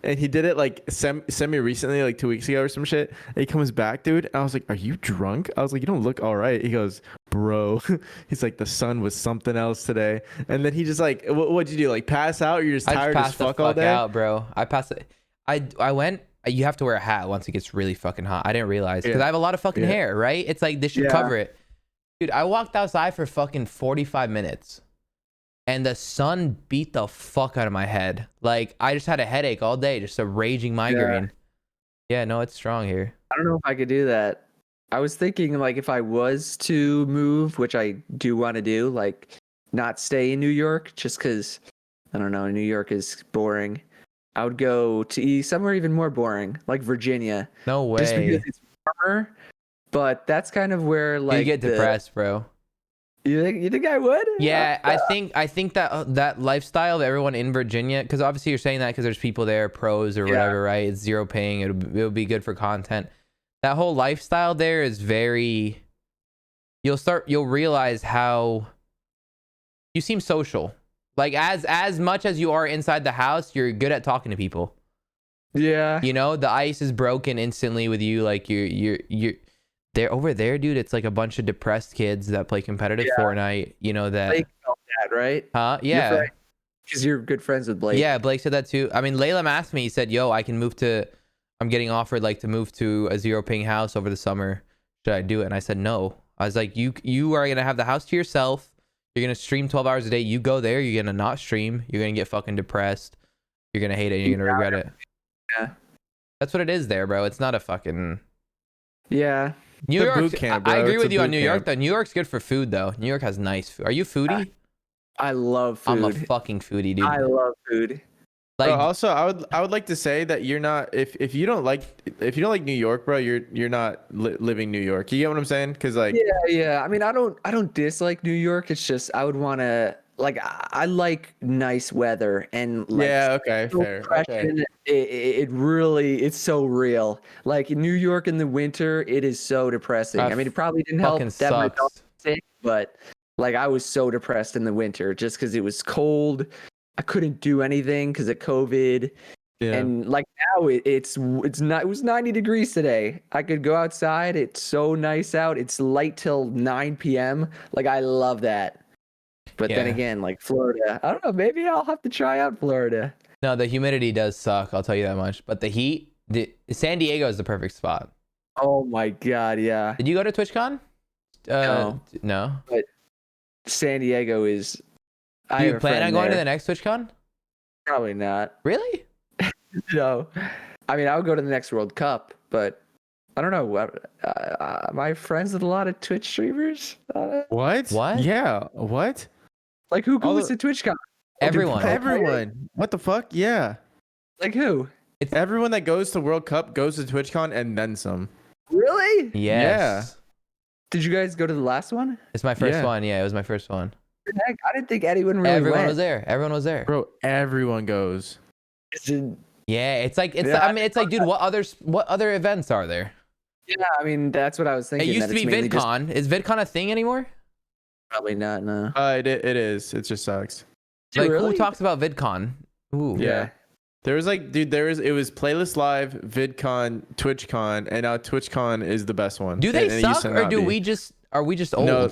he did it like semi recently, like 2 weeks ago or some shit. And he comes back, dude. And I was like, "Are you drunk?" I was like, "You don't look all right." He goes, "Bro," he's like, "The sun was something else today." And then he just like, "What'd you do? Like pass out? Or you're just tired as fuck all day?" Out, bro. I passed it. I went. You have to wear a hat once it gets really fucking hot. I didn't realize because I have a lot of fucking hair, right? It's like this should cover it, dude. I walked outside for fucking 45 minutes. And the sun beat the fuck out of my head. Like, I just had a headache all day, just a raging migraine. Yeah, no, it's strong here. I don't know if I could do that. I was thinking, like, if I was to move, which I do want to do, like, not stay in New York, just because, I don't know, New York is boring. I would go to somewhere even more boring, like Virginia. No way. Just because it's warmer. But that's kind of where, like, you get depressed, bro. You think I would? Yeah, I think that lifestyle of everyone in Virginia, because obviously you're saying that because there's people there, pros or whatever, right? It's zero paying. It'll be good for content. That whole lifestyle there is very. You'll realize how you seem social, Like as much as you are inside the house, you're good at talking to people. Yeah. You know, the ice is broken instantly with you. Like you're they're over there, dude. It's like a bunch of depressed kids that play competitive Fortnite. You know that? Blake felt that, right? Huh? Yeah. Because you're good friends with Blake. Yeah, Blake said that too. I mean, Layla asked me. He said, "Yo, I'm getting offered like to move to a 0 ping house over the summer. Should I do it?" And I said no. I was like, you are gonna have the house to yourself. You're gonna stream 12 hours a day. You go there, you're gonna not stream. You're gonna get fucking depressed. You're gonna hate it. You're gonna regret it. Yeah. That's what it is there, bro. It's not a fucking Yeah. New York. boot camp, I bro. agree It's a with you on boot New York camp. though. New York's good for food though. New York has nice food. Are you foodie? I love food. I'm a fucking foodie, dude. I love food. Like, Bro, also, I would like to say that you're not if you don't like New York, bro, you're not living New York. You get what I'm saying? Because like Yeah. I mean, I don't dislike New York. It's just I would want to like I like nice weather and like okay, fair. Okay. depression, it really it's so real. Like in New York in the winter, it is so depressing. I mean, it probably didn't help fucking that my dog sucks. was sick, but like I was so depressed in the winter just because it was cold. I couldn't do anything because of COVID. Yeah. And like now it's not, it was 90 degrees today. I could go outside. It's so nice out. It's light till 9 p.m. Like I love that. But then Yeah. again, like Florida, I don't know, maybe I'll have to try out Florida. no, the humidity does suck. I'll tell you that much. But the heat, San Diego is the perfect spot. Oh my God, yeah. Did you go to TwitchCon? No. No. San Diego is Do you plan on going to the next TwitchCon? Probably not. Really? No. I mean, I would go to the next World Cup, but I don't know. Am I friends with a lot of Twitch streamers? What? What? Yeah. What? Like who All goes the- to TwitchCon? Everyone. Everyone. What the fuck? Yeah. Like who? Everyone that goes to World Cup goes to TwitchCon and then some. Really? Yes. Did you guys go to the last one? It's my first Yeah. one. Yeah, it was my first one. Heck, I didn't think anyone really Everyone went. was there. Everyone was there. Bro, everyone goes. Is it- Yeah, it's like Yeah, I mean, it's like, dude, what other events are there? Yeah, I mean that's what I was It thinking. used that to be it's mainly just- VidCon. Is VidCon a thing anymore? Probably not. No. It is. It just sucks. Like, Really? who talks about VidCon? Ooh. Yeah. There was like, dude, it was Playlist Live, VidCon, TwitchCon, and now TwitchCon is the best one. Do they And it used suck, to or not do be. we just are we just old? No.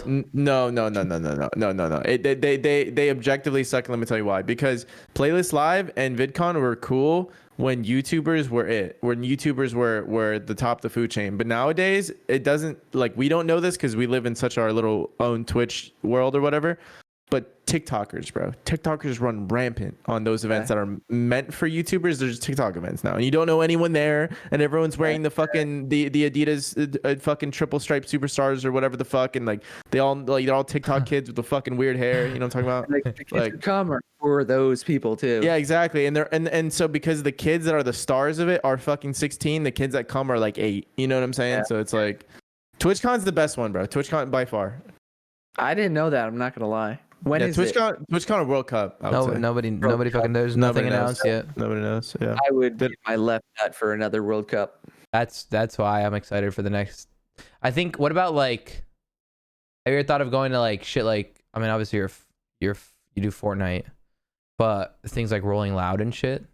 They objectively suck. Let me tell you why. Because Playlist Live and VidCon were cool when YouTubers were the top of the food chain. But nowadays, it doesn't, like, we don't know this because we live in such our little own Twitch world or whatever. But TikTokers, bro. TikTokers run rampant on those events that are meant for YouTubers. There's TikTok events now. And you don't know anyone there. And everyone's wearing the fucking, the Adidas fucking triple stripe superstars or whatever the fuck. And like, they're all TikTok kids with the fucking weird hair. You know what I'm talking about? Like the kids Like- who come are for those people too. Yeah, exactly. And so because the kids that are the stars of it are fucking 16, the kids that come are like 8. You know what I'm saying? Yeah. So it's like, TwitchCon's the best one, bro. TwitchCon by far. I didn't know that. I'm not gonna lie. When Yeah, is it? TwitchCon or World Cup. I would No, say. nobody fucking. There's Nobody nothing knows. announced yet. Nobody knows. Yeah. I would give my left nut for another World Cup. That's why I'm excited for the next. I think. What about like? Have you ever thought of going to like shit like? I mean, obviously you do Fortnite, but things like Rolling Loud and shit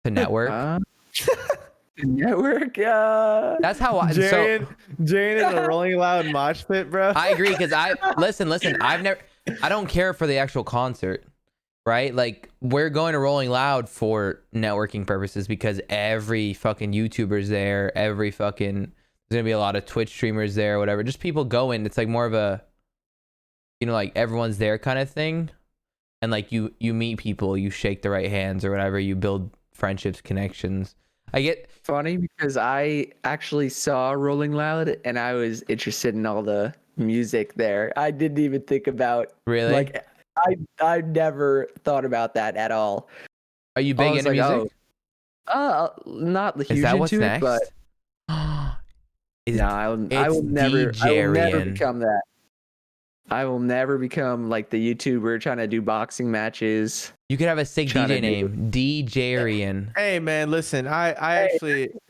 to network. Network. That's how I. So Jerian in a Rolling Loud mosh pit, bro. I agree because I listen. I don't care for the actual concert, right? Like we're going to Rolling Loud for networking purposes because every fucking YouTuber's there. Every fucking there's gonna be a lot of Twitch streamers there, whatever. Just people going. It's like more of a, like everyone's there kind of thing, and like you meet people, you shake the right hands or whatever, you build friendships, connections. I get Funny because I actually saw Rolling Loud and I was interested in all the music there. I didn't even think about really. like I never thought about that at all. Are you big I was into like, music? Not huge Is that what's into next? it, but Is no, it- I will it's never itsJerian. become that. I will never become like the YouTuber trying to do boxing matches. You could have a sick Trying to DJ name, itsJerian. Hey man, listen, I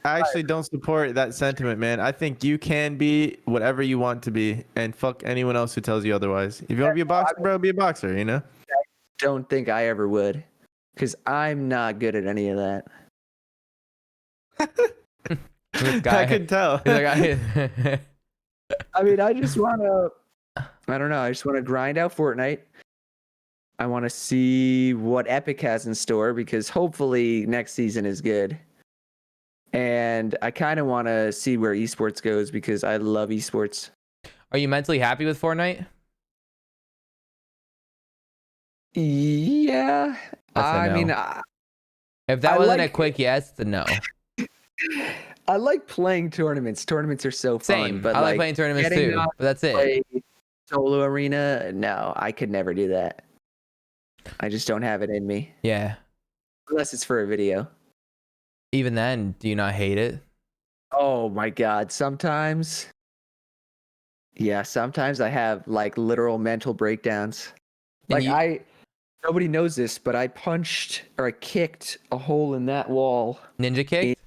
actually don't support that sentiment, man. I think you can be whatever you want to be, and fuck anyone else who tells you otherwise. If you want to be a boxer, bro, be a boxer. You know. don't think I ever would, because I'm not good at any of that. This guy, I could tell. he's like, I mean, I just want to. I don't know. I just want to grind out Fortnite. I want to see what Epic has in store because hopefully next season is good. And I kind of want to see where esports goes because I love esports. Are you mentally happy with Fortnite? Yeah. That's a I no. mean, If that I wasn't a like- quick yes, then no. I like playing tournaments. Tournaments are so fun. Same. But I like playing tournaments getting too, on but that's it. play solo arena, no, I could never do that. I just don't have it in me. Yeah. Unless it's for a video. Even then, do you not hate it? Oh my god, sometimes. Yeah, sometimes I have like literal mental breakdowns. And Like nobody knows this, but I punched or I kicked a hole in that wall Ninja kick?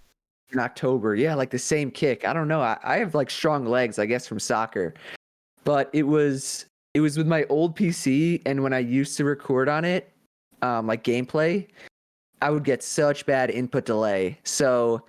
in October. Yeah, like the same kick. I don't know. I have like strong legs, I guess, from soccer. But it was with my old PC, and when I used to record on it, like gameplay, I would get such bad input delay. So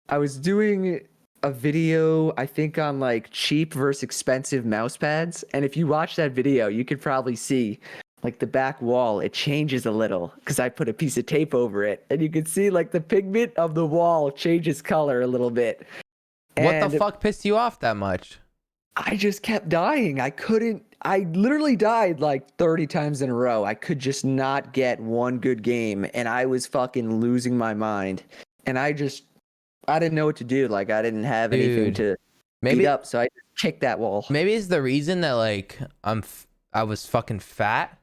I was doing a video, I think, on like cheap versus expensive mouse pads. And if you watch that video, you could probably see like the back wall, it changes a little because I put a piece of tape over it. And you can see like the pigment of the wall changes color a little bit. What the And fuck pissed you off that much? I just kept dying. I literally died like 30 times in a row. I could just not get one good game, and I was fucking losing my mind. And I didn't know what to do. Like, I didn't have anything to beat up, so I just kicked that wall. Maybe it's the reason that like I was fucking fat.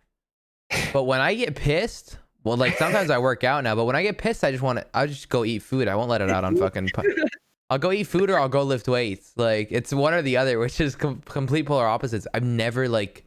But when I get pissed, well, like sometimes I work out now, but when I get pissed, I'll just go eat food. I won't let it out on fucking. I'll go eat food or I'll go lift weights. Like it's one or the other, which is complete polar opposites. I've never like,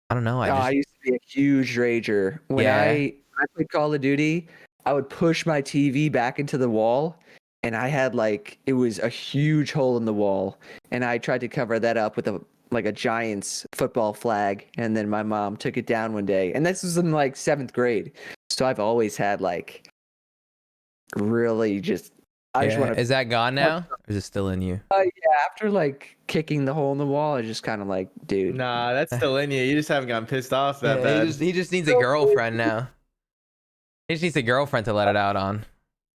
I don't know. I used to be a huge rager. When I played Call of Duty, I would push my TV back into the wall, and I had like, it was a huge hole in the wall, and I tried to cover that up with a Giants football flag, and then my mom took it down one day, and this was in like 7th grade. So I've always had like really just. I just want to. Is that gone now? Or is it still in you? Yeah, after like kicking the hole in the wall, I just kind of like, dude. Nah, that's still in you. You just haven't gotten pissed off that bad. He just needs a girlfriend now. He just needs a girlfriend to let it out on.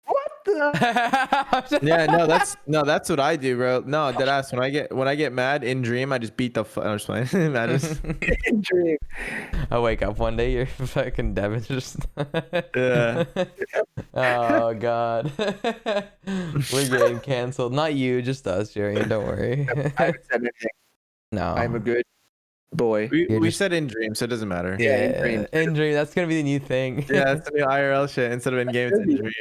What the? Yeah, that's what I do, bro. No, deadass. When I get mad in dream, I just beat the. I'm just playing. In dream. I wake up one day, you're fucking Devin just. Yeah. Oh god. We're getting canceled. Not you, just us, Jerian. Don't worry. I haven't said anything. No. I'm a good boy. We said in dream, so it doesn't matter. Yeah, in dream. That's gonna be the new thing. Yeah, that's the new IRL shit. Instead of in game, it's in dream.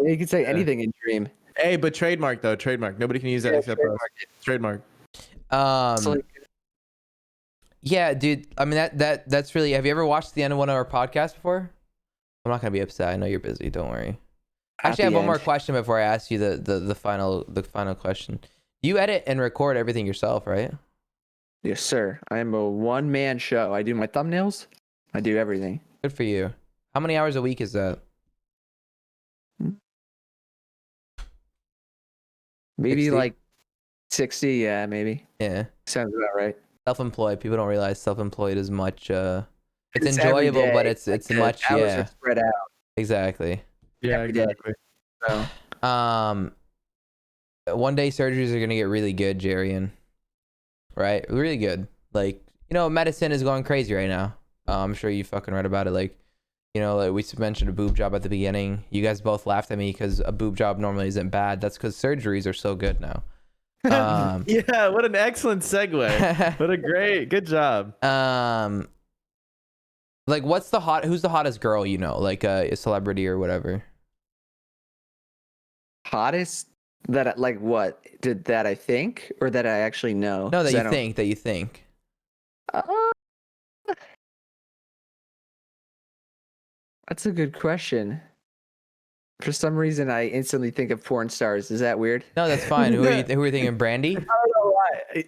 You can say anything in dream. Hey, but trademark though. Trademark. Nobody can use that except for us. Trademark. Yeah, dude. I mean that's really. Have you ever watched the end of one of our podcasts before? I'm not gonna be upset. I know you're busy. Don't worry. Actually, I have one more question before I ask you the final question. You edit and record everything yourself, right? Yes, sir. I am a one-man show. I do my thumbnails. I do everything. Good for you. How many hours a week is that? Maybe 60? like 60. Yeah, maybe. Yeah. Sounds about right. Self-employed. People don't realize self-employed is much. It's It's every enjoyable, day. but it's The much. hours Yeah. are spread out. Exactly. Yeah, Every day. exactly. So One day surgeries are gonna get really good, Jerian. Right? Really good. Like, medicine is going crazy right now. I'm sure you fucking read about it. Like, like we mentioned a boob job at the beginning. You guys both laughed at me because a boob job normally isn't bad. That's because surgeries are so good now. Yeah, what an excellent segue. What a good job. Like who's the hottest girl, like a celebrity or whatever? hottest that like what did that I think or that I actually know? No, that 'Cause you think. That's a good question. For some reason, I instantly think of porn stars. Is that weird? No, that's fine. Who are you thinking? Brandy? I don't know why.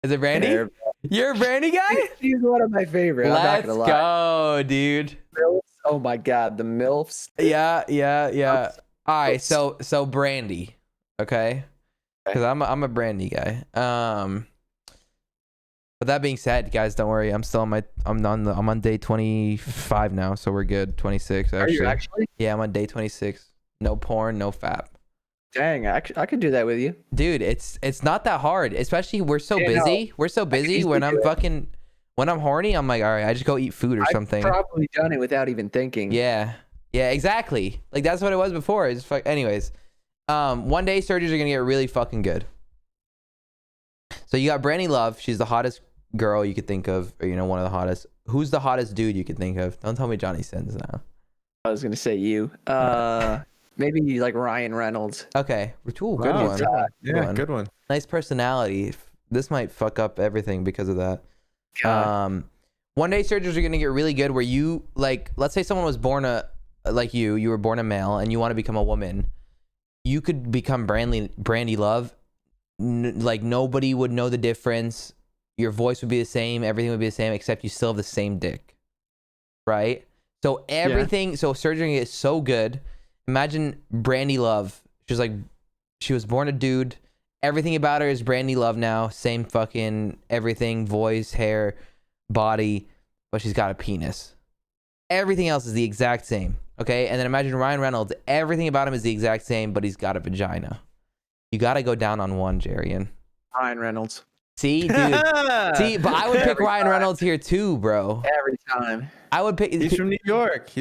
Is it Brandy? You're a Brandy guy? She's one of my favorite. I'm not Let's gonna lie. go, dude. MILFs, oh my god, the MILFs. Yeah. All right, so Brandy, okay? Because I'm a Brandy guy. But that being said, guys, don't worry. I'm on day 25 now, so we're good. 26 actually. Are you actually? Yeah, I'm on day 26. No porn, no fap. Dang, I could do that with you. Dude, it's not that hard. Especially we're so busy. No. We're so busy easily when I'm do it. when I'm horny, I'm like, all right, I just go eat food or something. I've probably done it without even thinking. Yeah, exactly. Like that's what it was before. It's anyways. One day surgeries are gonna get really fucking good. So you got Brandy Love. She's the hottest girl you could think of, or one of the hottest. Who's the hottest dude you could think of? Don't tell me Johnny Sins now. I was gonna say you. Maybe like Ryan Reynolds. Okay. Ooh, good Wow. one. Yeah, good one. Nice personality. This might fuck up everything because of that. God. One day surgeries are gonna get really good where you let's say someone was born like you were born a male and you want to become a woman. You could become Brandy Love. Like nobody would know the difference. Your voice would be the same. Everything would be the same, except you still have the same dick. Right? So everything, so surgery is so good. Imagine Brandy Love. She was born a dude. Everything about her is Brandy Love now. Same fucking everything, voice, hair, body, but she's got a penis. Everything else is the exact same. Okay? And then imagine Ryan Reynolds. Everything about him is the exact same, but he's got a vagina. You got to go down on one, Jerian. Ryan Reynolds. See, dude. See, but I would pick Ryan Reynolds here too, bro. Every time. I would pick. He's from New York. Bro.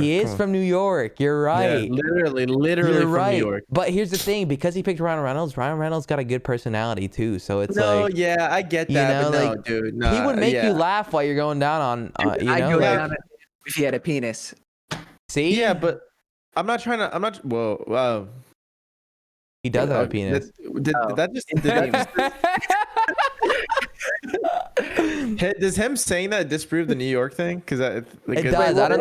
He is from New York. You're right. Yeah, literally You're from right. New York. But here's the thing: because he picked Ryan Reynolds got a good personality too. So it's Yeah, I get that, but no, dude. Nah, he would make you laugh while you're going down on. I'd go down if he had a penis. See? Yeah, but I'm not trying to. I'm not. Whoa, wow. He does have a penis. Did that just? Does him saying that disprove the New York thing? Because it does. I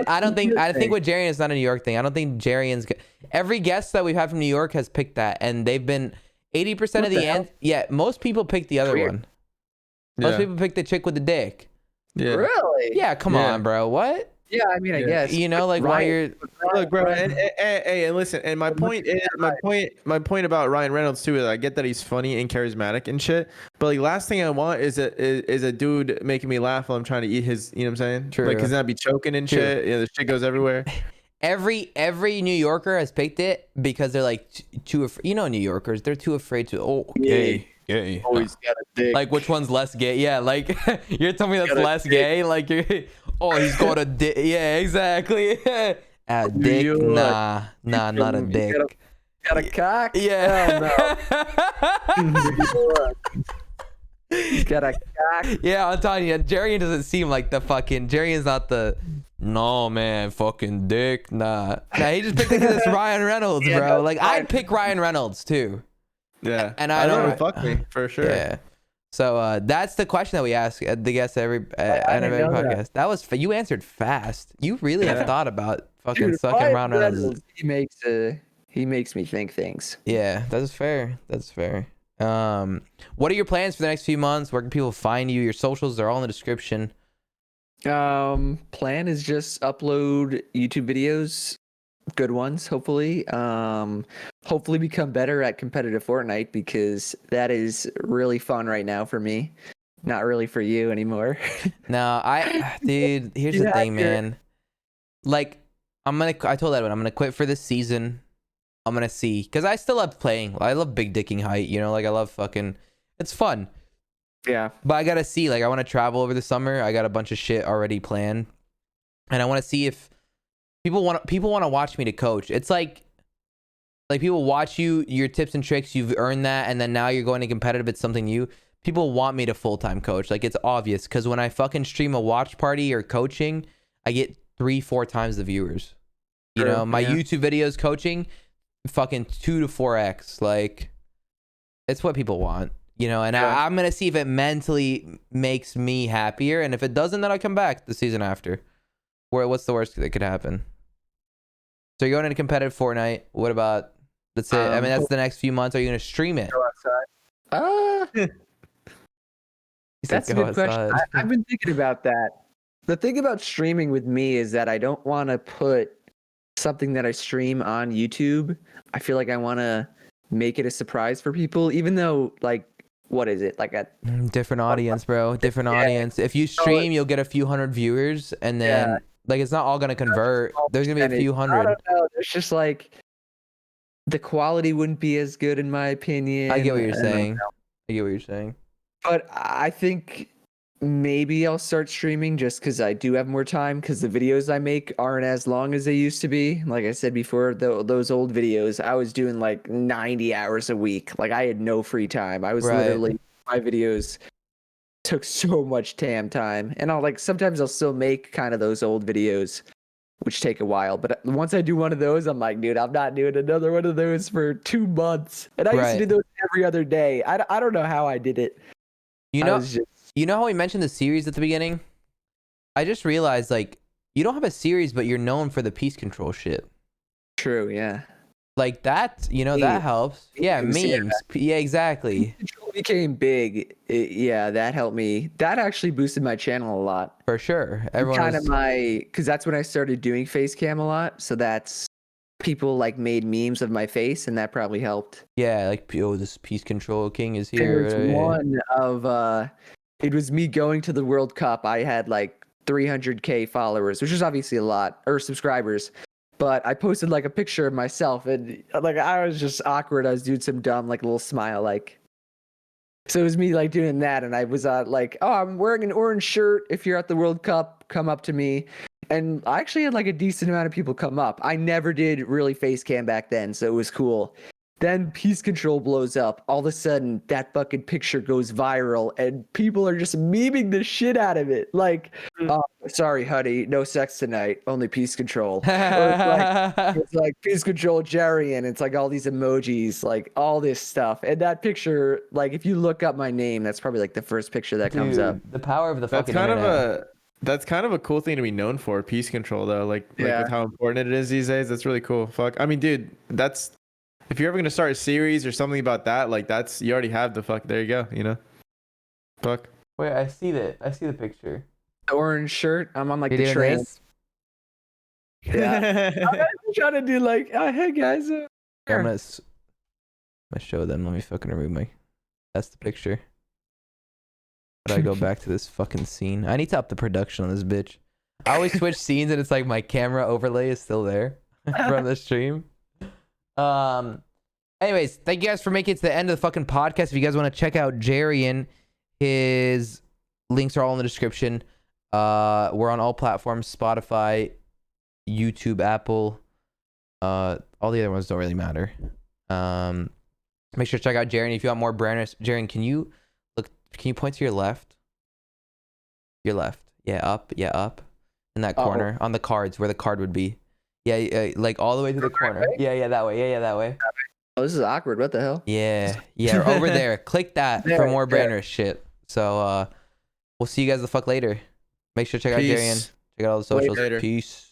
think with Jerian it's not a New York thing. I don't think Jerian's. Every guest that we've had from New York has picked that, and they've been 80% of the end. Yeah, most people pick the other one. Most people pick the chick with the dick. Yeah. Really? Yeah, come on, bro. What? Yeah, I mean, I guess. While you're look, bro, and listen, and my point about Ryan Reynolds too is I get that he's funny and charismatic and shit, but like last thing I want is a dude making me laugh while I'm trying to eat his, you know what I'm saying? True. Like, cause then I'd be choking and shit. Yeah, the shit goes everywhere. Every New Yorker has picked it because they're like too afraid. New Yorkers, they're too afraid to. Gay. Always got a dick. Like which one's less gay? Yeah, like you're telling me that's less gay. Like he's got a dick. Yeah, exactly. A dick? Nah, not a dick. Got a cock? Yeah. He's got a cock. Yeah, I'm telling you, Jerian doesn't seem like the fucking. Jerian's not the. No man, fucking dick. Nah, he just picked it because it's Ryan Reynolds, bro. Like I'd pick Ryan Reynolds too. Yeah, and I don't fuck me for sure. Yeah. So that's the question that we ask the guests every every podcast. That was you answered fast. You really have thought about fucking sucking Ryan Reynolds. He makes me think things. Yeah, that's fair. What are your plans for the next few months? Where can people find you? Your socials are all in the description. Plan is just upload YouTube videos, good ones, hopefully. Hopefully become better at competitive Fortnite because that is really fun right now for me. Not really for you anymore. No, dude, here's the thing, man. Like, I told Edwin, I'm gonna quit for this season. I'm gonna see, because I still love playing. I love big dicking height, like I love fucking, it's fun. Yeah. But I gotta see, like I want to travel over the summer. I got a bunch of shit already planned. And I want to see if people want to watch me to coach. It's like people watch your tips and tricks, you've earned that, and then now you're going to competitive, it's something new. People want me to full-time coach. Like it's obvious, because when I fucking stream a watch party or coaching, I get 3-4 times the viewers. My YouTube videos coaching, fucking 2 to 4x. Like it's what people want, and I'm gonna see if it mentally makes me happier, and if it doesn't, then I come back the season after. What's the worst that could happen? So you're going into competitive Fortnite. What about, let's say, I mean, that's the next few months. Are you gonna stream it? Go outside. He said That's a go good question. outside. I've been thinking about that. The thing about streaming with me is that I don't want to put something that I stream on YouTube. I feel like I want to make it a surprise for people, even though, like, what is it? Like a Different audience, bro. Different Yeah. audience. If you stream, you'll get a few hundred viewers, and then like it's not all gonna convert. There's gonna be a few I hundred. don't know. It's just like the quality wouldn't be as good in my opinion. I get what you're don't saying. know. I get what you're saying. But I think maybe I'll start streaming just because I do have more time because the videos I make aren't as long as they used to be. Like I said before, those old videos, I was doing like 90 hours a week. Like I had no free time. I was Right. literally, my videos took so much damn time. And sometimes I'll still make kind of those old videos, which take a while. But once I do one of those, I'm like, dude, I'm not doing another one of those for 2 months. And I used to do those every other day. I don't know how I did it. You know how we mentioned the series at the beginning? I just realized, like, you don't have a series, but you're known for the peace control shit. True, yeah. Like that, that Memes. helps. Yeah, memes. Yeah, exactly. Control became big. Yeah, that helped me. That actually boosted my channel a lot. For sure. Everyone Kind of was, because that's when I started doing face cam a lot. So that's people like made memes of my face, and that probably helped. yeah, like, oh, this peace control king is There here. was one of it was me going to the World Cup. I had like 300K followers, which is obviously a lot, or subscribers. But I posted like a picture of myself, and like I was just awkward. I was doing some dumb like little smile, like. So it was me like doing that, and I was like, "Oh, I'm wearing an orange shirt. If you're at the World Cup, come up to me." And I actually had like a decent amount of people come up. I never did really face cam back then, so it was cool. Then peace control blows up. All of a sudden, that fucking picture goes viral, and people are just memeing the shit out of it. Like, oh, sorry, honey, no sex tonight, only peace control. Or it's like peace control Jerian. It's like all these emojis, like all this stuff. And that picture, like if you look up my name, that's probably like the first picture that comes up. The power of the That's fucking kind internet. that's kind of a cool thing to be known for, peace control though. Like Yeah. with how important it is these days. That's really cool. Fuck. I mean, dude, that's if you're ever gonna start a series or something about that, like that's you already have the fuck. There you go. Fuck. Wait, I see the picture. Orange shirt. I'm on like You're the doing train. this? Yeah. I'm trying to do like, oh, hey guys. I'm gonna show them. Let me fucking remove my. That's the picture. But I go back to this fucking scene. I need to up the production on this bitch. I always switch scenes and it's like my camera overlay is still there from the stream. Anyways, thank you guys for making it to the end of the fucking podcast. If you guys want to check out Jerian, his links are all in the description. We're on all platforms: Spotify, YouTube, Apple. All the other ones don't really matter. Make sure to check out Jerian if you want more brandness. Jerian, can you point to your left? Your left. Yeah, up. Yeah, up. In that corner on the cards where the card would be. Yeah, like all the way to the corner. Right? Yeah, that way. Yeah, that way. Oh, this is awkward. What the hell? Yeah, over there. Click that for more brandness shit. So we'll see you guys the fuck later. Make sure to check out Jerian. Check out all the socials. Later. Peace.